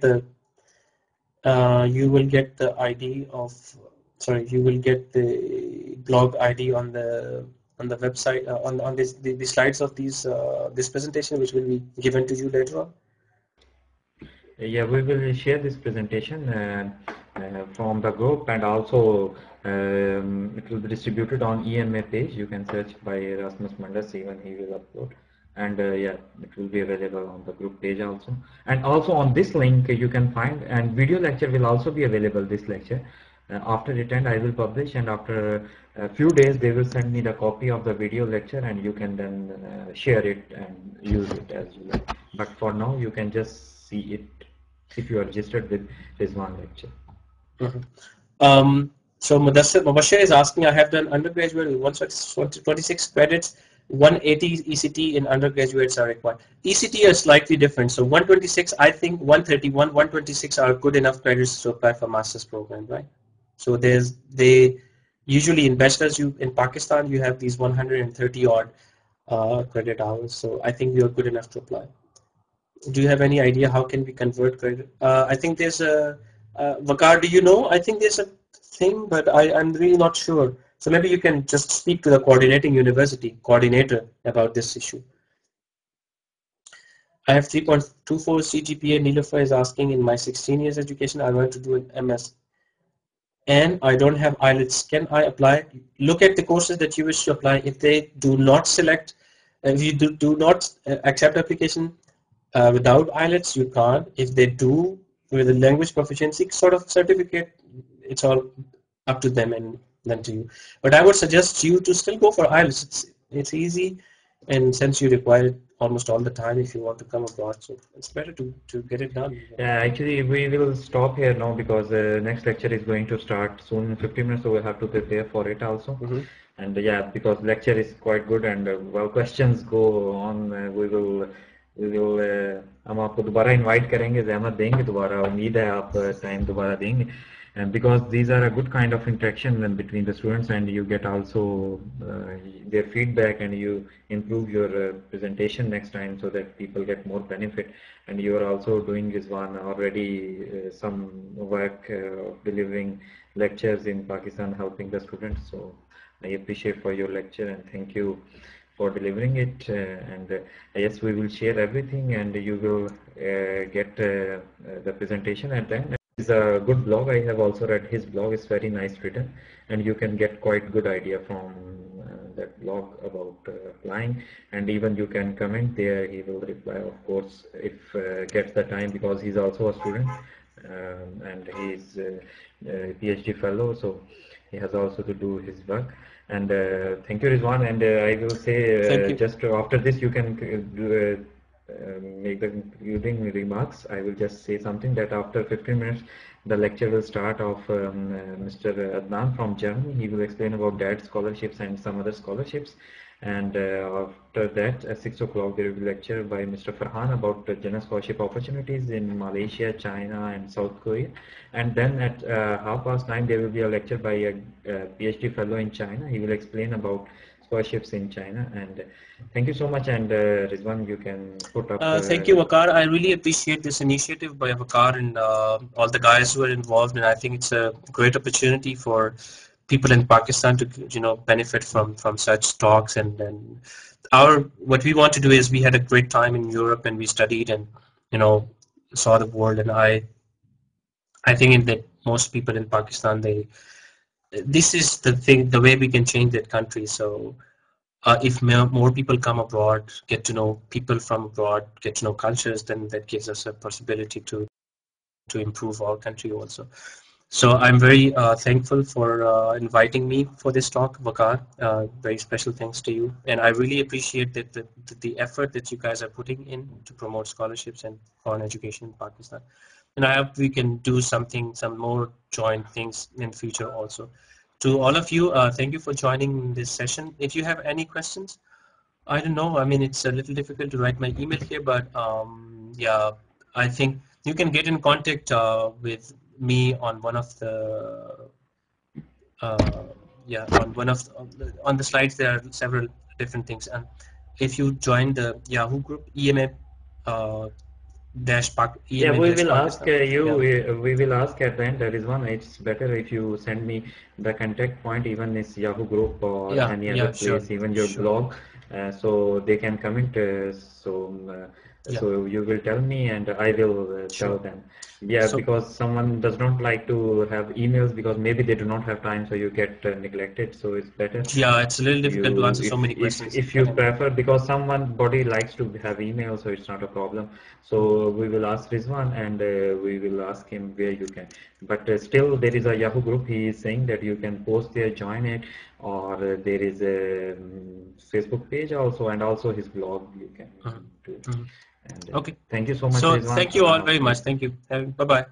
the ID of. Sorry, you will get the blog ID on the website on the slides of this presentation, which will be given to you later on. Yeah, we will share this presentation from the group, and also it will be distributed on EMA page. You can search by Erasmus Mundus, even he will upload. And yeah, it will be available on the group page also. And also on this link you can find, and video lecture will also be available, this lecture. After it end, I will publish, and after a few days they will send me the copy of the video lecture, and you can then share it and use it as you like. But for now you can just see it if you are registered with Rizwan lecture. So Mubashir is asking, I have done undergraduate with 126 credits, 180 ECT in undergraduates are required. ECT are slightly different. So 126, I think 131, 126 are good enough credits to apply for master's program, right? So they usually in bachelor's, in Pakistan you have these 130 odd credit hours. So I think you're good enough to apply. Do you have any idea how can we convert credit? I think there's a Vakar, do you know? I think there's a thing, but I'm really not sure. So maybe you can just speak to the coordinating university coordinator about this issue. I have 3.24 CGPA. Nilofer is asking, in my 16 years education, I want to do an MS. And I don't have IELTS. Can I apply? Look at the courses that you wish to apply. If they do not select, if you do not accept application, without IELTS, you can't. If they do with a language proficiency sort of certificate, it's all up to them and then to you. But I would suggest you to still go for IELTS. It's easy, and since you require it almost all the time if you want to come abroad, so it's better to get it done. Yeah, actually we will stop here now because next lecture is going to start soon in 15 minutes, so we'll have to prepare for it also. And yeah, because lecture is quite good, and while questions go on, we will हम आपको दोबारा invite करेंगे, जहमत देंगे दोबारा, उम्मीद है आप time दोबारा देंगे, and because these are a good kind of interaction between the students, and you get also their feedback, and you improve your presentation next time so that people get more benefit. And you are also doing this one already some work of delivering lectures in Pakistan, helping the students. So I appreciate for your lecture, and thank you for delivering it, and yes, we will share everything, and you will get the presentation at the end. It's a good blog. I have also read his blog. It's very nice written, and you can get quite good idea from that blog about applying, and even you can comment there. He will reply, of course, if gets the time, because he's also a student, and he's a PhD fellow, so he has also to do his work. And thank you, Rizwan, and I will say just after this you can make the concluding remarks. I will just say something that after 15 minutes the lecture will start of Mr. Adnan from Germany. He will explain about DAD scholarships and some other scholarships. And after that, at 6 o'clock, there will be a lecture by Mr. Farhan about general scholarship opportunities in Malaysia, China, and South Korea. And then at 9:30, there will be a lecture by a PhD fellow in China. He will explain about scholarships in China. And thank you so much. And Rizwan, you can put up. Thank you, Vakar. I really appreciate this initiative by Vakar and all the guys who are involved, and I think it's a great opportunity for people in Pakistan to benefit from such talks. And what we want to do is, we had a great time in Europe, and we studied and saw the world, and I think that most people in Pakistan, this is the way we can change that country. So if more people come abroad, get to know people from abroad, get to know cultures, then that gives us a possibility to improve our country also. So I'm very thankful for inviting me for this talk, Vakar. Very special thanks to you, and I really appreciate the effort that you guys are putting in to promote scholarships and foreign education in Pakistan. And I hope we can do some more joint things in the future also. To all of you, thank you for joining this session. If you have any questions, I don't know. I mean, it's a little difficult to write my email here, but yeah, I think you can get in contact with me on one of the on the slides. There are several different things, and if you join the Yahoo group, EMA dash Pak Yeah, EMA we dash will ask Pakistan. we will ask at the end. There is one. It's better if you send me the contact point, even this Yahoo group or Yeah, any other yeah, sure, place, even your sure. blog, so they can comment. Yeah, So you will tell me, and I will tell sure. them. Yeah, So because someone does not like to have emails because maybe they do not have time, so you get neglected. So it's better yeah, it's a little difficult to you answer so many questions if you at a time. prefer, because someone body likes to have email, so it's not a problem. Mhm. So we will ask Rizwan, and we will ask him where you can, but still there is a Yahoo group. He is saying that you can post there, join it, or there is a Facebook page also, and also his blog you can Mhm. do. Mhm. And Okay. thank you so much, So Rizwan. thank you all very much. Thank you. Bye bye.